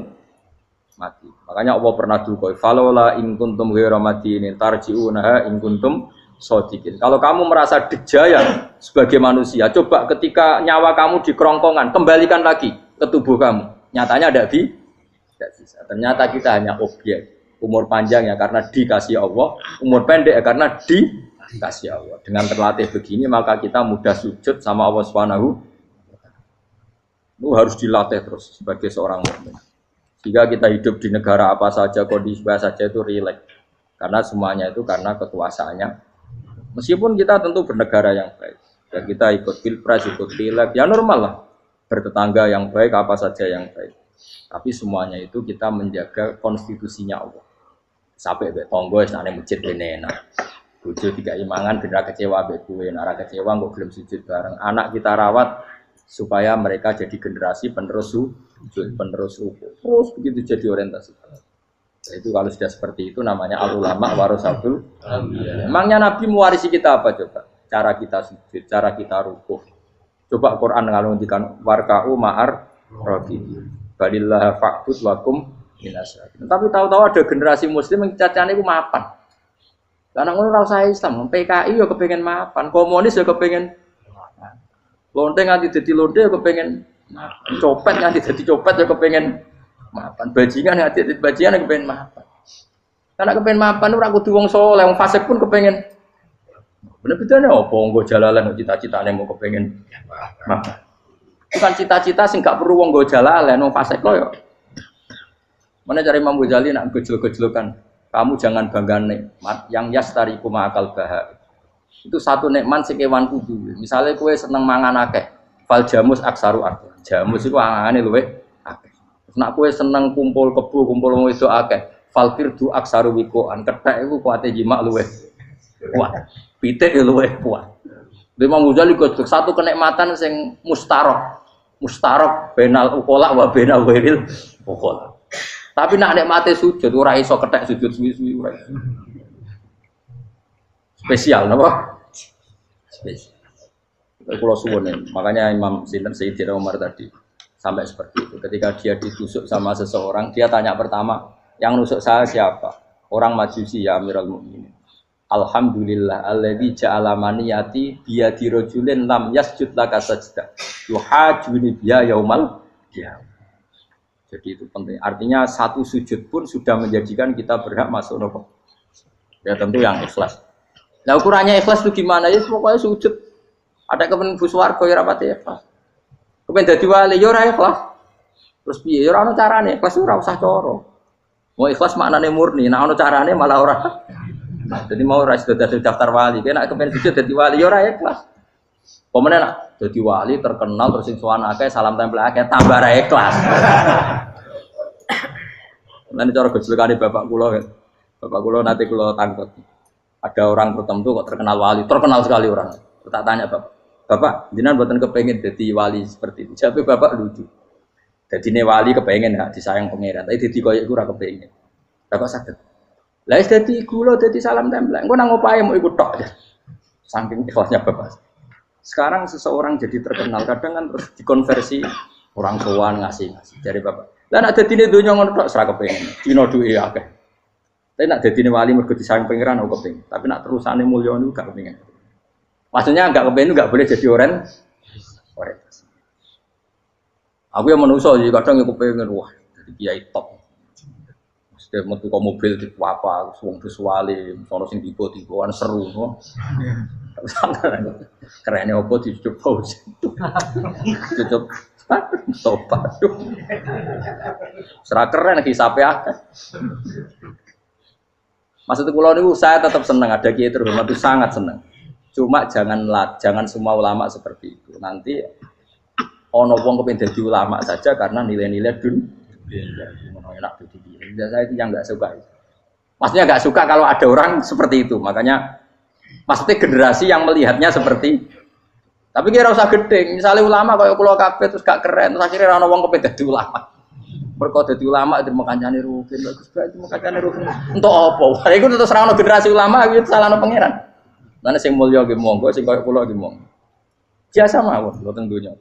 mati. Makanya Allah pernah dukoi. Falola in kuntum ghairu madinin tarji'unaha in kuntum shodiqin. Kalau kamu merasa dijaya sebagai manusia, coba ketika nyawa kamu di kerongkongan, kembalikan lagi ke tubuh kamu. Nyatanya tidak bisa. Ternyata kita hanya objek. Umur panjang ya karena dikasih Allah, umur pendek ya karena dikasih Allah. Dengan terlatih begini maka kita mudah sujud sama Allah Subhanahu. Itu harus dilatih terus sebagai seorang mukmin. Jika kita hidup di negara apa saja, kondisi apa saja itu rileks. Karena semuanya itu karena kekuasaannya. Meskipun kita tentu bernegara yang baik. Dan kita ikut pilpres, ikut pileg, ya normal lah. Bertetangga yang baik, apa saja yang baik. Tapi semuanya itu kita menjaga konstitusinya Allah. Sampai be tonggo wis nang masjid kene enak. Bojo tiga imangan bener kecewa mbek kowe, nek kecewa kok gelem sujud bareng. Anak kita rawat supaya mereka jadi generasi penerus sujud, penerus ruku. Terus begitu jadi orientasi. Nah, itu kalau sudah seperti itu namanya al-ulama warasatul anbiya. Emangnya Nabi mewarisi kita apa coba? Cara kita sujud, cara kita ruku. Coba Quran ngalundikan warka'u ma'ar raqiin. Balillah fa'bud wakum minasyakirin. Tapi tahu-tahu ada generasi muslim yang cacane iku mapan. Karena ngono ora usah Islam, PKI yo kepengen mapan, komunis yo kepengen mapan. Lonte nganti dadi lonte yo kepengen mapan. Copet nganti dadi copet yo kepengen mapan. Bajingan nganti dadi bajingan yo kepengen mapan. Karena kepengen mapan ora kudu wong saleh, wong fasik pun kepengen. Bener bedane opo nggo jalalan cita-citane mau kepengen mapan. Bukan cita-cita sing gak perlu wong nggo jalalan, wong fasik kok yo. Mana cari Imam Ghazali nak gejol-gejolokan. Kamu jangan bangga nikmat yang yastariku ma'akal bahar. Itu satu nikmat sing kewan kudu. Misalnya kowe seneng mangan akeh, fal jamus aksaru akeh. Jamus iku angane luwih akeh. Terus nak kowe seneng kumpul kebo, kumpul wong wedok akeh, fal firdu aksaru wikoan. Kethek iku kuwate jimak luwih kuat. Pitik luwih kuat. Imam Ghazali kok satu kenikmatan sing mustarok benal ukola wa benal wiril ukola. Tapi nak nikmate sujud ora iso kethek sujud suwi-suwi ora. Spesial napa? spesial. Kalau suwun makanya Imam Sinten Sayyidina Umar tadi sampai seperti itu. Ketika dia ditusuk sama seseorang, dia tanya pertama, yang nusuk saya siapa? Orang Majusi ya Amirul Mukminin. Alhamdulillah alladzi ja'ala maniyati biyadi rajulin lam yasjud laka sajdah. Yuhajuni biya yaumal qiyamah. Jadi itu penting. Artinya satu sujud pun sudah menjadikan kita berhak masuk neraka. Ya tentu yang ikhlas. Nah ukurannya ikhlas itu gimana? Ya pokoknya sujud. Ada kepen buswarga ya rapati ikhlas. Kepen dadi wali ya ora ikhlas. Terus piye? Ya ora ono carane. Ikhlas ora usah cara. Mau ikhlas maknane murni, nek ono carane malah ora. Jadi mau ora sudah daftar wali, kena kepen sujud dadi wali ya ora ikhlas. Pemene nak dadi wali terkenal terus sing sowan akeh salam tempel akeh tambah ra ikhlas. Lan cara gejolakane bapak kula. Bapak kula nanti kula tangkep. Ada orang tertentu kok terkenal wali, terkenal sekali orang. Tak tanya bapak, jenengan mboten kepengin dadi wali seperti itu. Jawabe bapak lucu. Dadine wali kepengin hak disayang pangeran, tapi dadi koyo iku ora kepengin. Bapak saged. Lah wis dadi kula dadi salam tempel. Engko nang opahe mau ikut tok. Saking ikhlasnya bapak. Sekarang seseorang jadi terkenal kadang kan terus dikonversi orang tuan ngasih dari bapak. Lah nek dadine donya ngono tok ora kepengin. Dino duwe akeh. Tapi nek dadine wali mergo disayang pangeran aku kepengin. Tapi nek terusane mulya niku gak kepengin. Maksudnya enggak kepengin enggak boleh jadi orang. Aku yang manusia jadi kadang aku pengen wah jadi kiai top. Setiap metu ke mobil di apa, suang visuali, sono sing tiba-tibaan seru, no. Kerennya apa dicucuk pause, cucuk, tobat, serah keren lagi sampai akeh. Maksudnya kalau ini saya tetap senang ada kiai terhormat itu sangat senang. Cuma jangan semua ulama seperti itu. Nanti ono wong kepen dadi ulama saja karena nilai-nilai enak dadi. Saya itu yang enggak suka. Maksudnya enggak suka kalau ada orang seperti itu. Makanya maksudnya generasi yang melihatnya seperti tapi kira usah gede. Misalnya ulama kayak kula kabeh terus gak keren, terus akhirnya ono wong kepen dadi ulama. Mergo dadi ulama itu makancane rugen, bagus banget makancane rugen. Entuk apa? Wah, iku terus ra ono generasi ulama iki salahno pangeran. Lan sing mulya nggih monggo, sing kaya kula nggih monggo. Biasa mawon mboten dunya.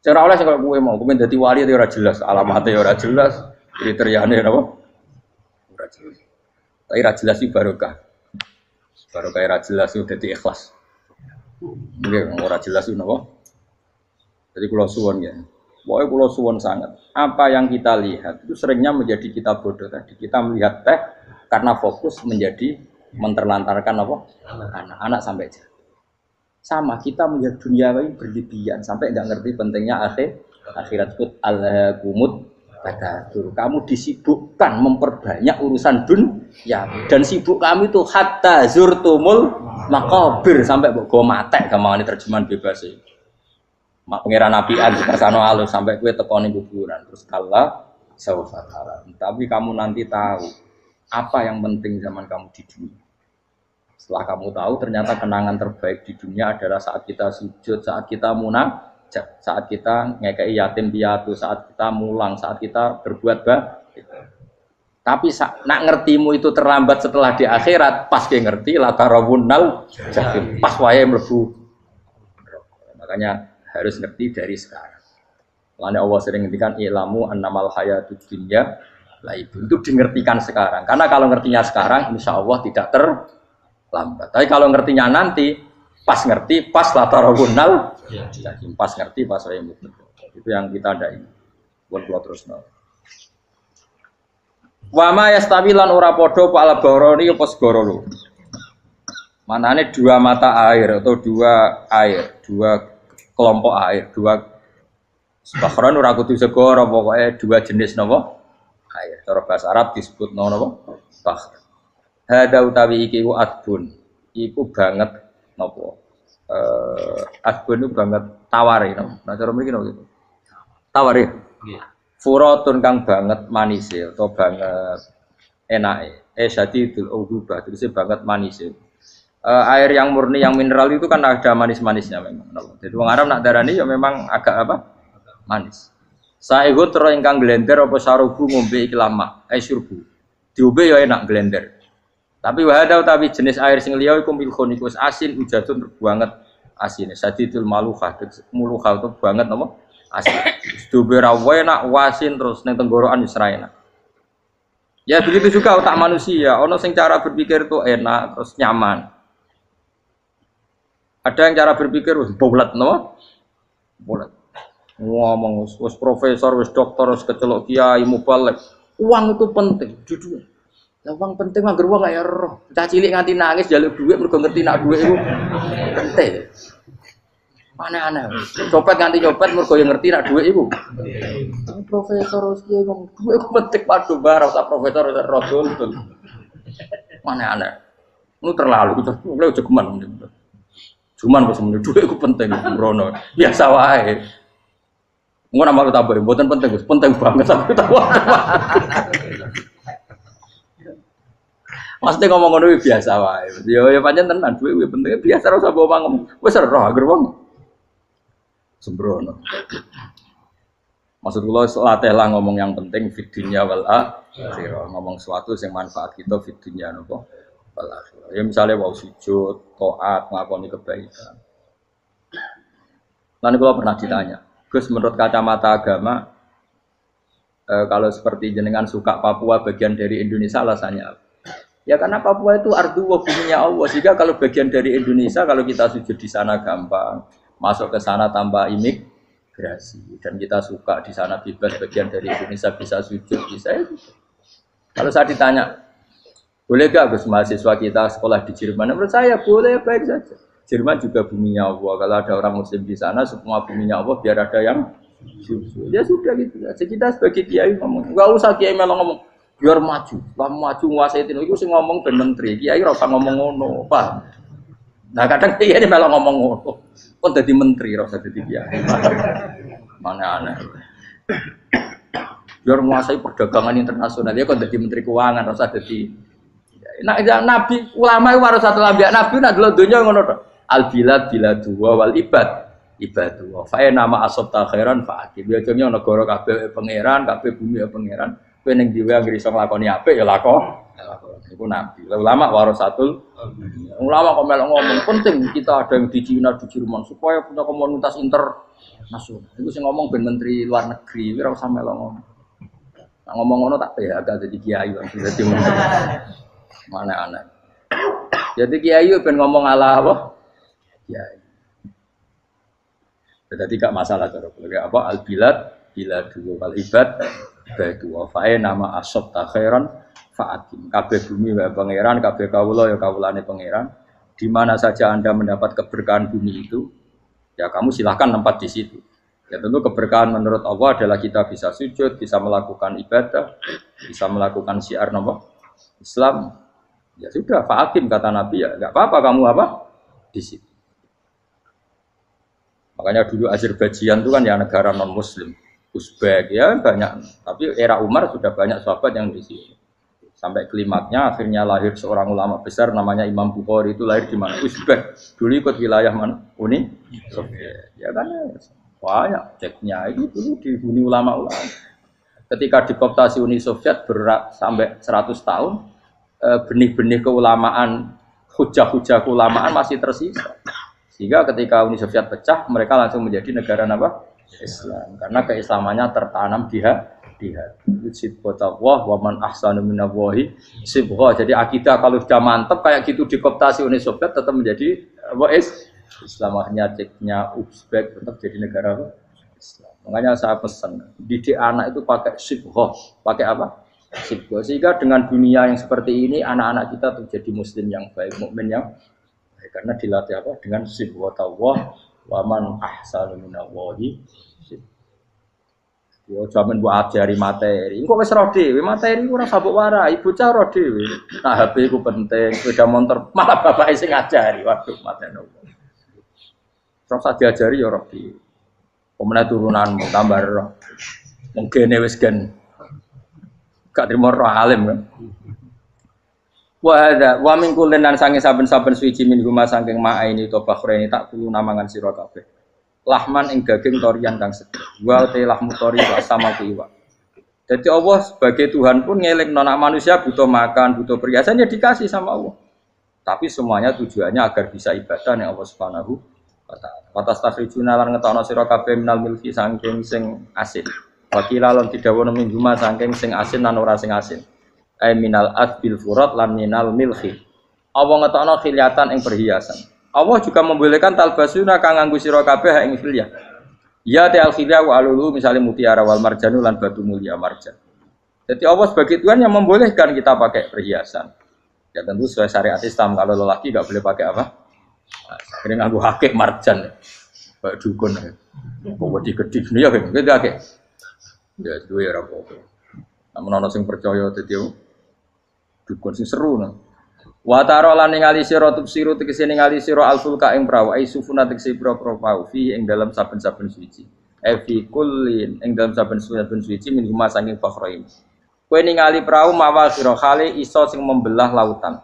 Cara oleh sing kaya kowe mau, kowe dadi wali ya ora jelas, alamate ya ora jelas, kriteriane napa? Ora jelas. Tapi ora jelas iki barokah. Barokah ora jelas itu dadi ikhlas. Nggih, ora jelas itu napa? Jadi kula suwun ya. Pokoke kula suwun sangat. Apa yang kita lihat itu seringnya menjadi kita bodoh tadi. Kita melihat teh karena fokus menjadi menterlantarkan apa? Anak-anak sampai jatuh. Sama kita melihat dunia ini berlebihan sampai nggak ngerti pentingnya akhirat itu alhaqumut takatsur. Kamu disibukkan memperbanyak urusan dunia dan sibuk kami itu hatta zurtumul maqabir sampai go matek gampangane terjemahan bebas sih. Mak pangeran nabian dikasano alus sampai kowe tekoni kuburan terus kala saufa tara. Tapi kamu nanti tahu apa yang penting zaman kamu di dunia. Setelah kamu tahu ternyata kenangan terbaik di dunia adalah saat kita sujud, saat kita munajat, saat kita ngekei yatim piatu, saat kita mulang, saat kita berbuat baik. Tapi nak ngertimu itu terlambat setelah di akhirat, pas dia ngerti la tarawunnal jahim, pas wae mlebu. Makanya harus ngerti dari sekarang. Makanya Allah sering ngendikan ilamu annamal hayatud dunya laibun, itu dingertikan sekarang. Karena kalau ngertinya sekarang insya Allah tidak terlambat. Tapi kalau ngertinya nanti, pas ngerti, pas latarawunnal, pas ngerti, pas saya mutu. Itu yang kita ada ini. Buat terus no. Wama yastawilan ora podo pala boroni apa segorolo. Manane dua mata air atau dua air, dua kelompok air, dua bahron ora kudu segoro, pokoknya dua jenis napa? Air. Cara bahasa Arab disebut napa? Bahr. Hada utawi iki ku adbun. Iku banget napa? Adbun itu banget tawari napa? Nah cara mriki napa gitu. Tawari. Nggih. Furatun kang banget manise atau banget enake. Syadidul ubah, terus banget manise. Air yang murni yang mineral itu kan ada manis-manisnya memang. Jadi wong Arab nak darani ya memang agak apa? Manis. Saehu tero ingkang glender apa sarubu ngombe iki lama, syurbu. Diombe ya enak glender. Tapi wahada utawi jenis air sing liya iku milkhun iku asin ujatun banget asine. Sadidul maluhah muluhah itu banget napa? Asin. Duwe ra enak wasin terus ning tenggorokan wis ra enak. Ya begitu juga otak manusia, ono sing cara berpikir itu enak terus nyaman. Ada yang cara berpikir wis bulet no? Bulet. Ngomong wis profesor, wis dokter, wis kecelok kiai mubalek. Uang itu penting, jujur. Lah uang penting mangger wong kaya roh. Cah cilik nganti nangis njaluk dhuwit mergo ngerti nak dhuwit iku penting. Aneh-aneh. Copet nganti nyopet mergo yang ngerti nak dhuwit iku. Profesor kiai ngomong dhuwit iku penting padu bar ora profesor ora rodol. Aneh-aneh. Lu terlalu mulai jegeman. Cuman wis muni dhuwit iku penting mbrono. Biasa wae. Ngono malu tambah mboten penting, penting banget sampe tahu. Mesti ngomong ngono biasa wae. Ya pancen tenan dhuwit penting biasa ora usah bawa ngomong. Wis roh agar wong sembrono. Maksud kula latih lah ngomong yang penting fid dunya wal akhirah. Ngomong sesuatu yang manfaat kita fid dunya napa wal akhirah. Ya misale wau sujud, taat, ngakoni kebaikan. Lan kula pernah ditanya, Gus menurut kacamata agama kalau seperti jenengan suka Papua bagian dari Indonesia alasannya apa? Ya karena Papua itu ardu wa buminya Allah. Sehingga kalau bagian dari Indonesia kalau kita sujud di sana gampang. Masuk ke sana tanpa imigrasi dan kita suka di sana bebas bagian dari Indonesia bisa sujud bisa itu. Kalau saya ditanya boleh gak Gus mahasiswa kita sekolah di Jerman? Menurut saya boleh baik saja. Jerman juga buminya Allah. Kalau ada orang Muslim di sana semua buminya Allah biar ada yang sujud. Ya sudah gitu saja. Kita sebagai kiai ngomong nggak usah kiai malah ngomong biar maju, lah maju nguasai itu sih ngomong ben menteri kiai ora usah ngomong ngono, Pak. Nah kadang kiai ini malah ngomong ngono. Kok jadi menteri, rasa jadi kiai. Mana aneh. Biar menguasai perdagangan internasional, dia kok jadi menteri keuangan, rasa jadi. Nah, nabi ulama itu harus satu nabi. Nabi nak dulu dunia ngono to. Al bilad biladu wal ibad ibadu. Fa nama asabta khairan fa akib. Biasanya negara kabeh pangeran, kabeh bumi pangeran. Kowe ning dhewe anggere iso nglakoni apik ya lakon. Iku nabi. Ulama warasatul ulama kok melok ngomong penting kita ada yang di Cina di Jerman supaya punya komunitas internasional. Itu sing ngomong ben menteri luar negeri ora usah melok ngomong. Nah, ngomong ngono tak ya agak jadi kiai kan dadi menteri. Mana aneh. Jadi kiai ben ngomong ala apa? Kiai. Jadi gak masalah cara apa al bilad biladu wal ibad baitu wa fae nama asab ta khairan fa'atim. Kabeh bumi wae pangeran, kabeh kawula ya kawulane pangeran. Di mana saja Anda mendapat keberkahan bumi itu, ya kamu silahkan tempat di situ. Ya tentu keberkahan menurut Allah adalah kita bisa sujud, bisa melakukan ibadah, bisa melakukan syiar nama Islam. Ya sudah, fa'atim kata Nabi ya, enggak apa-apa kamu apa di situ. Makanya dulu Azerbaijan itu kan ya negara non Muslim. Uzbek ya banyak, tapi era Umar sudah banyak sahabat yang di sini. Sampai klimaknya akhirnya lahir seorang ulama besar namanya Imam Bukhari itu lahir di mana? Uzbek. Dulu ikut wilayah mana? Uni Soviet. Ya kan banyak ceknya itu dulu di Uni ulama-ulama. Ketika dikooptasi Uni Soviet berat sampai 100 tahun, benih-benih keulamaan, hujah-hujah keulamaan masih tersisa. Sehingga ketika Uni Soviet pecah, mereka langsung menjadi negara apa? Islam, karena keislamannya tertanam di hati. Sibghatullah wa man ahsanu minallahi sibghah. Jadi akidah kalau sudah mantap kayak gitu dikooptasi Uni Soviet tetap menjadi apa Islam. Akhirnya ceknya Uzbek tetap jadi negara Islam. Makanya saya pesan didik anak itu pakai sibghah, pakai apa? Sibghah. Sehingga dengan dunia yang seperti ini anak-anak kita terjadi muslim yang baik, mukmin yang baik karena dilatih apa? Dengan sibghatullah wa man ahsanu minallahi yo jaman buat ajari materi engko wis ro dhewe materi ora sabuk warai bocah ro dhewe nah HP ku penting sepeda motor malah bapake sing ngajari waduh mateni terus diajari yo ro dhewe pemene turunan tambah ro mungkin wis gen gak trimo ro alim kan wa min kullin lan sange saben-saben suci min huma saking ma'aini to bakhreni tak kulo namangan sira kabeh lahman ing daging torian kang seger wal te lahmu tori wa sama iwa Jadi Allah sebagai Tuhan pun ngelek nona manusia butuh makan, butuh perhiasan ya dikasih sama Allah. Tapi semuanya tujuannya agar bisa ibadah yang Allah Subhanahu wa taala. Watas takhrijuna lan ngetokno sira kabeh minal milki saking sing asin. Wakila lan didhawuhna min huma saking sing asin lan ora sing asin. Ai minal adbil furat lan minal milki. Allah ngetokno khiliatan ing perhiasan. Allah juga membolehkan talbasuna kang nganggo sira kabeh ing khilyah. Ya ta'al khilya wa alulu misalnya mutiara wal marjanu lan batu mulia marjan. Jadi Allah sebagai Tuhan yang membolehkan kita pakai perhiasan. Ya tentu sesuai syariat Islam. Kalau lelaki enggak boleh pakai apa? Akhirnya nganggo hakik marjan. Kayak dukun. Kok digedhi ya kan? Gitu hakik. Ya itu ya ora apa-apa. Namun ana sing percaya dadi dukun sing seru nah. Wa taro lan ningali sira tubsiru tegese ningali sira alfulka ing prawa ai sufuna tegese pra-pra fi ing dalam saben-saben suci. Fi kullin ing dalam saben-saben suci min huma sanging fakhrain. Kowe ningali prau mawa sira khali iso sing membelah lautan.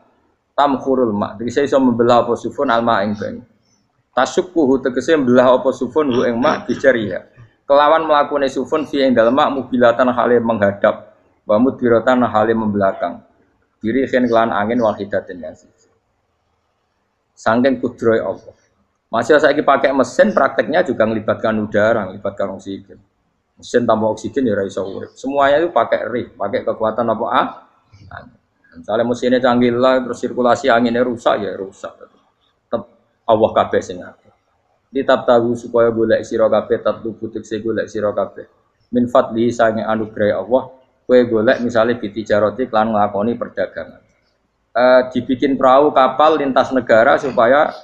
Tamkhurul ma tegese iso membelah apa sufun alma ing banyu. Tasukkuhu tegese membelah apa sufun hu ing ma bijariha. Kelawan mlakune sufun fi ing dalem mak mubilatan hale menghadap wa mudbiratan hale membelakang. Diri khen kelan angin wahidatin yang siji. Sangking kudroy Allah. Masih saiki pakai mesin prakteknya juga melibatkan udara, melibatkan oksigen. Mesin tanpa oksigen ya ora iso urip. Semuanya itu pakai rig, pakai kekuatan apa Misalnya mesinnya canggih lah, terus sirkulasi anginnya rusak ya rusak. Tetap Allah kabeh sing ngatur. Ditab tahu supaya golek sira kabeh tatlu butik se golek sira kabeh. Min fadli sange anugerah Allah. Kue golek misalnya bitijaroti klan nglakoni perdagangan. Dibikin perahu kapal lintas negara supaya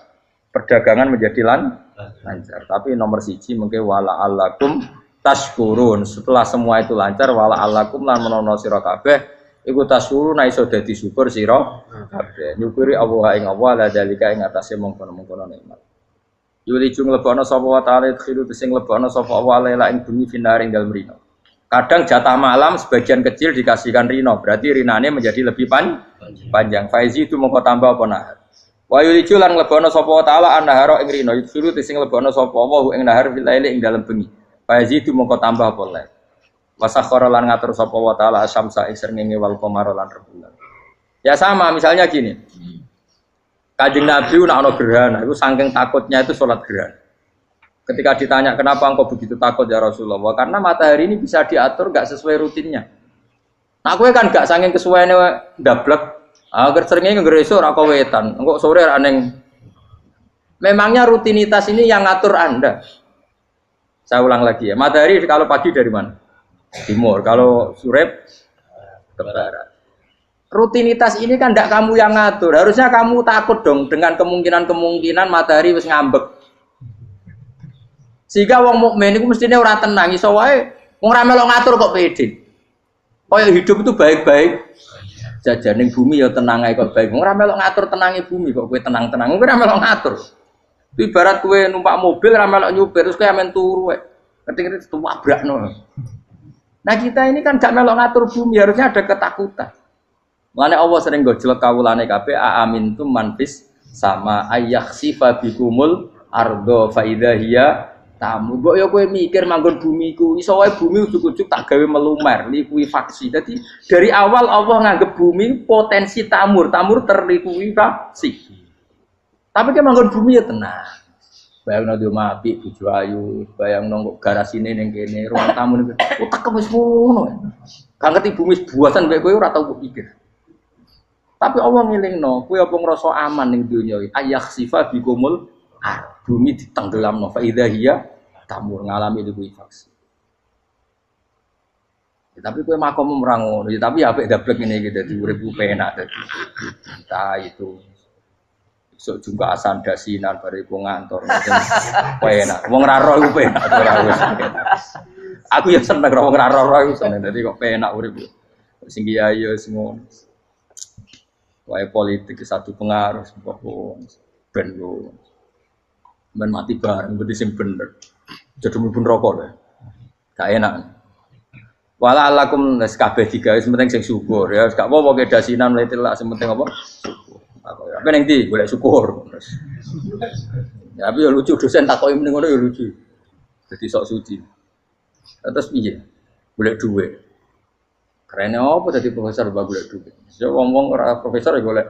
perdagangan menjadi lancar. Tapi nomor siji mungkin wala alakum tashkurun. Setelah semua itu lancar wala alakum lan menono sira kabeh iku tashkurun iso dadi syukur sira kabeh. Nyukuri Allah ing Allah la dalika ing atase mongkon-mongkon nikmat. Yuli jung lebokno sapa wa ta'ala khiru sing lebokno sapa Allah la ing bumi finaring dalem rino. Kadang jatah malam sebagian kecil dikasihkan rino, berarti rinane menjadi lebih panjang. Faizi itu mongko tambah apa nahar. Wa yulicu lan lebono sapa taala annahara ing rino, yusuru sing lebono sapa wa ing nahar fil laili ing dalem bengi. Faizi itu mongko tambah apa lae. Wasakhara lan ngatur sapa wa taala asyamsa ing srengenge wal qamara lan rembulan. Ya sama misalnya gini. Kanjeng Nabi nek ana gerhana, itu saking takutnya itu salat gerhana. Ketika ditanya kenapa engkau begitu takut ya Rasulullah, karena matahari ini bisa diatur gak sesuai rutinnya. Nah, aku kan gak saking kesuaiannya dablek. Agar seringnya ngeresuk rako wetan, engkau sore aneh. Memangnya rutinitas ini yang ngatur Anda. Saya ulang lagi ya, matahari kalau pagi dari mana? Timur, kalau sore ke barat. Rutinitas ini kan tidak kamu yang ngatur. Harusnya kamu takut dong dengan kemungkinan matahari wis ngambek. Sehingga wong mukmin iku mestine ora tenang iso wae wong ora melok ngatur kok pede. Kaya hidup itu baik-baik. Jajaning bumi ya tenang ae kok baik. Wong ora melok ngatur tenange bumi kok kowe tenang-tenang. Kowe ora melok ngatur. Itu ibarat kowe numpak mobil ora melok nyupir terus kowe amen turu wae. Ketik-ketik tabrakno. Nah, kita ini kan gak melok ngatur bumi, harusnya ada ketakutan. Mulane Allah sering gojlek kawulane kabeh aamintum manfis sama ayakhsifa bikumul ardo fa idza hiya tamu, kok ya kowe mikir manggon bumi ku, iso wae bumi ujug-ujug tak gawe melumer, likuifaksi. Jadi dari awal Allah nganggep bumi potensi tamur terlikuifaksi. Tapi kan manggon bumi ya tenang. Bayangno di omah apik bojo ayu, bayangno kok garasine ning kene, ruang tamu niku utek wis ngono. Gak ngerti bumi buatan kowe kowe ora tau pikir. Tapi Allah ngelingno, kowe apa ngrasa aman ning donya iki? Ayakhsifa bikumul bumi ditenggelamno fa idza hiya tamur ngalami likuifaksi. Ya, tapi kowe makom ora ngono, ya, tapi apik dablek ngene iki dadi urip ku penak dadi. Entah itu sok jumpa asan dasinan bariku ngantor. Penak. Wong ora roh iku penak ora wis. Aku ya seneng wong ora roh iku seneng dadi kok penak urip. Sing kiai ya semua. Wae politik satu pengaruh sebab ben lo. Men mati bareng berarti sing bener. Jadi mlebu neraka lho. Gak enak. Wala alakum wis kabeh digawe penting sing syukur ya. Gak apa-apa ke dasinan letilak sing penting apa? Syukur. Apa ning ndi golek syukur. Ya tapi ya lucu dosen takoki mending ngono ya lucu. Jadi sok suci. Terus piye? Golek dhuwit. Kerennya apa tadi profesor bagulek duit. Saya ngomong orang profesor ya golek.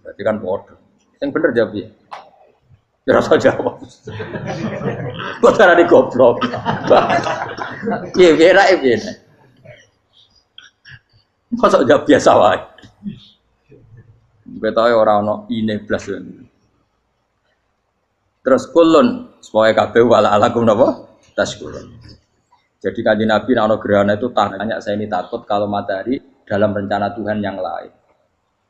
Berarti kan bodoh. Yang bener jawab ya. Ya rasa jawab. Kok cara di goblok. Iya biasa biasa. Masa jawab biasa wae. Betawe ora ono ine blas. Terus kulun supaya kabeh wala alakum napa? Taskulun. Jadi kanjeng Nabi ana gerhana itu tanya saya ini takut kalau matahari dalam rencana Tuhan yang lain.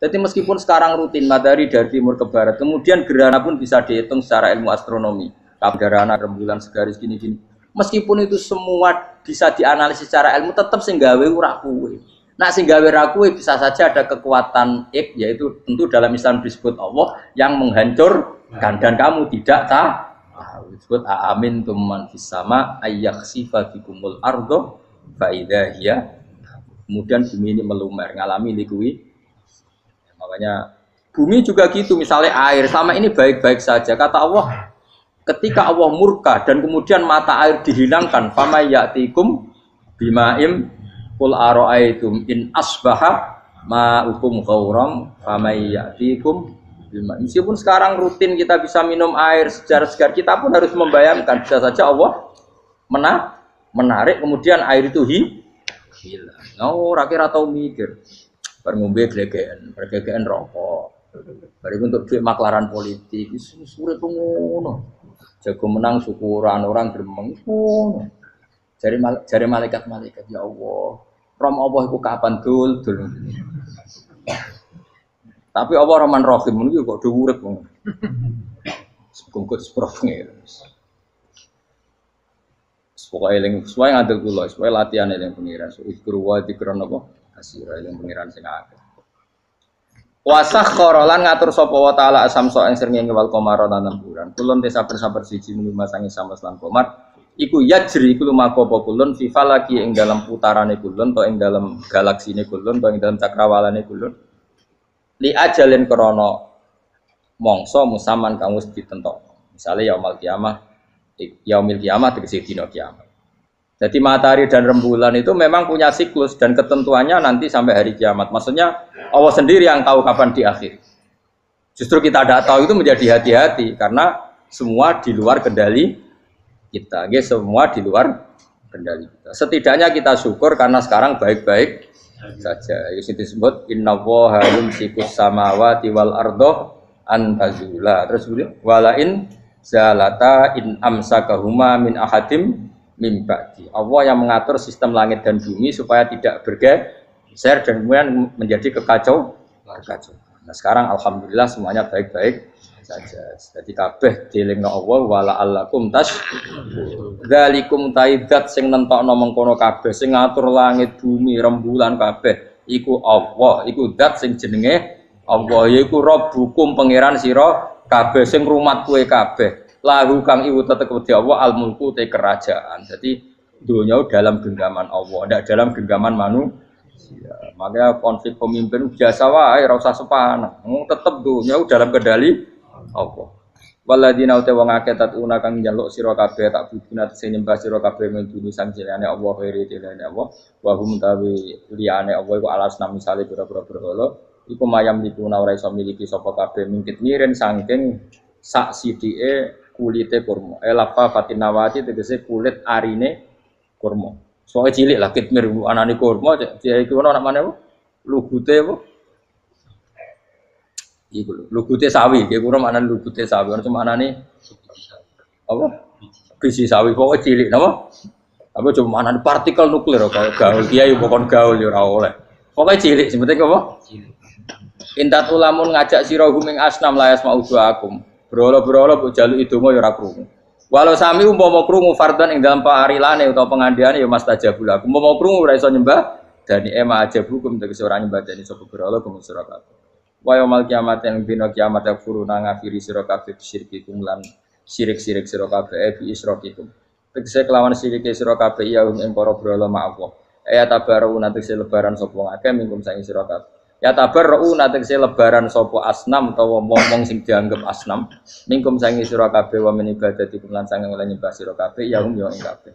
Jadi meskipun sekarang rutin matahari dari timur ke barat, kemudian gerhana pun bisa dihitung secara ilmu astronomi. Gerhana rembulan segaris gini-gini. Meskipun itu semua bisa dianalisis secara ilmu, tetap sing gawe ora kuwe. Nah sing gawe ra kuwe bisa saja ada kekuatan yaitu tentu dalam Islam disebut Allah yang menghancurkan dan kamu tidak tahu. Disebut amin tuman fisama ayyakhsifa bikumul ardo fa idza hiya. Kemudian bumi ini melumer ngalami likui. Makanya bumi juga gitu, misalnya air sama ini baik-baik saja. Kata Allah, ketika Allah murka dan kemudian mata air dihilangkan, fama ya'tikum bimaim qul ara'aytum in asbaha ma'ukum ghauram fama ya'tikum. Meskipun sekarang rutin kita bisa minum air segar-segar, kita pun harus membayangkan bisa saja Allah menarik kemudian air itu hilang. Oh, rakyat atau mikir, ngombe glegeken rokok. Bari untuk duit maklaran politik, sure pengono. Jago menang syukuran orang gremeng ngono. Jare malaikat-malaikat ya Allah. Rom Allah iku kapan dul. Tapi Allah Rahman Rahim itu kok urip wong. Sebungkut seprofne. Pokoke eling suwe ngandel kula, suwe latihan eling pengiran. Ikru wa dikron apa? Asira eling pengiran sing akeh. Wasakhkhara lan ngatur sapa wa taala asamsa ing srengenge wal qamara lan bulan. Kulun te saben-saben siji mung masangi samas lan qamar. Iku yajri iku lumaku apa kulun fi falaki ing dalam putarane kulun to ing dalam galaksine kulun to ing dalam cakrawalane kulun. Li ajalin krana mangsa musaman kang wis ditentokno. Misale yaumul kiamah tegese dina kiamat. Jadi matahari dan rembulan itu memang punya siklus dan ketentuannya nanti sampai hari kiamat. Maksudnya Allah sendiri yang tahu kapan diakhiri. Justru kita tidak tahu itu menjadi hati-hati karena semua di luar kendali kita. Semua di luar kendali kita. Setidaknya kita syukur karena sekarang baik-baik saja. Itu disebut innallaha yumsikus samawati wal ardo an tazula. Terus walain zalata in amsakahuma min ahadim min ba'di. Allah yang mengatur sistem langit dan bumi supaya tidak bergeser dan kemudian menjadi kekacau. Nah sekarang alhamdulillah semuanya baik-baik saja. Jadi kabeh dielingno Allah wala allakum dzalikum taidat sing nentokno mengkono kabeh sing ngatur langit bumi rembulan kabeh iku Allah, iku zat sing jenenge Allah, yaiku Rabbukum pangeran sira kabeh sing rumat kowe kabeh. Lahu kang iku tetep wedi Allah al mulku te kerajaan. Jadi dunia dalam genggaman Allah, tidak dalam genggaman manusia. Makanya konflik pemimpin biasa wae ora usah sepanah. Tetep dunia dalam kendali Allah. Waladina uta wong akeh tatuna kang njaluk sira kabeh tak bubuna sing nyembah sira kabeh menduni sang jenenge Allah khairi jenenge Allah wa hum tawi liyane Allah iku alasna misale pira-pira berhala iku mayam dituna ora iso miliki sapa kabeh mingkit miren saking sak sidike kulite kurma lafa fatinawati tegese kulit arine kurma soe cilik lah kitmir anane kurma iki ono nak maneh lugute apa iku lugute sawi iki kurang maknane lugute sawi ono maknane apa biji sawi kok cilik napa apa cuma maknane partikel nuklir kok gaul kiai bukan gaul ya ora oleh pokoke cilik sing penting apa cilik intat ulamun ngajak sira huming asnam layas mauduakum berhala-berhala mbok jaluki donga ya ora krungu walau sami umpama krungu fardhan ing dalam parilane utawa pengandiane ya mastajabul aku umpama krungu ora iso nyembah dani ema aja hukum tegese ora nyembah dani sapa berhala gumun sira kabeh wa yaumil kiamat yang dina kiamat yakfuruna ngafiri sira kabeh syirikikum lan sirik-sirik sira kabeh bi isrokikum tegese kelawan sirike sira kabeh ya ing para berhala ma'allah ya tabaruna tegese lebaran sapa akeh mingkum saking sira kabeh ya tabaruna tegese lebaran sapa asnam utawa wong sing dianggep asnam mingkum saking sira kabeh wa min ibadatikum lan saking nyembah sira kabeh ya ing kabeh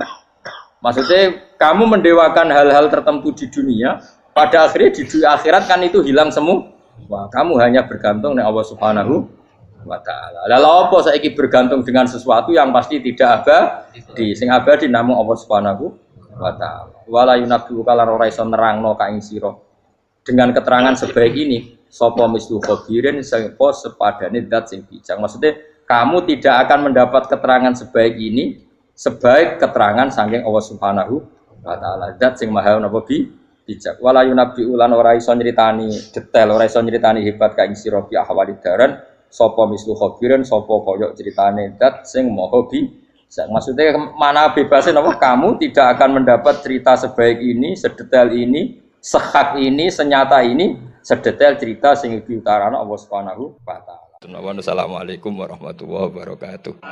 Maksudnya kamu mendewakan hal-hal tertentu di dunia, pada akhirnya di dunia akhirat kan itu hilang semua. Wah, kamu hanya bergantung dengan Allah Subhanahu wa taala. Lalu apa saiki bergantung dengan sesuatu yang pasti tidak abadi. Sing abadi namung Allah Subhanahu wa taala. Wala yunabbi'u kala ora iso nerangno ka ing sira. Dengan keterangan sebaik ini, sapa mislu khabirin sapa sepadane zat sing bijak. Maksudnya kamu tidak akan mendapat keterangan sebaik ini sebaik keterangan saking Allah Subhanahu wa taala. Zat sing maha napa bijak. Wala yunabbi'u lan ora iso nyritani detail, ora iso nyritani hebat ka ing sira bi ahwalid daran sapa mislu khabirin sapa kaya critane zat sing maha bijak. Maksudnya mana bebasnya napa kamu tidak akan mendapat cerita sebaik ini, sedetail ini, sehak ini, senyata ini, sedetail cerita sing diutarana Allah Subhanahu wa taala. Assalamualaikum warahmatullahi wabarakatuh.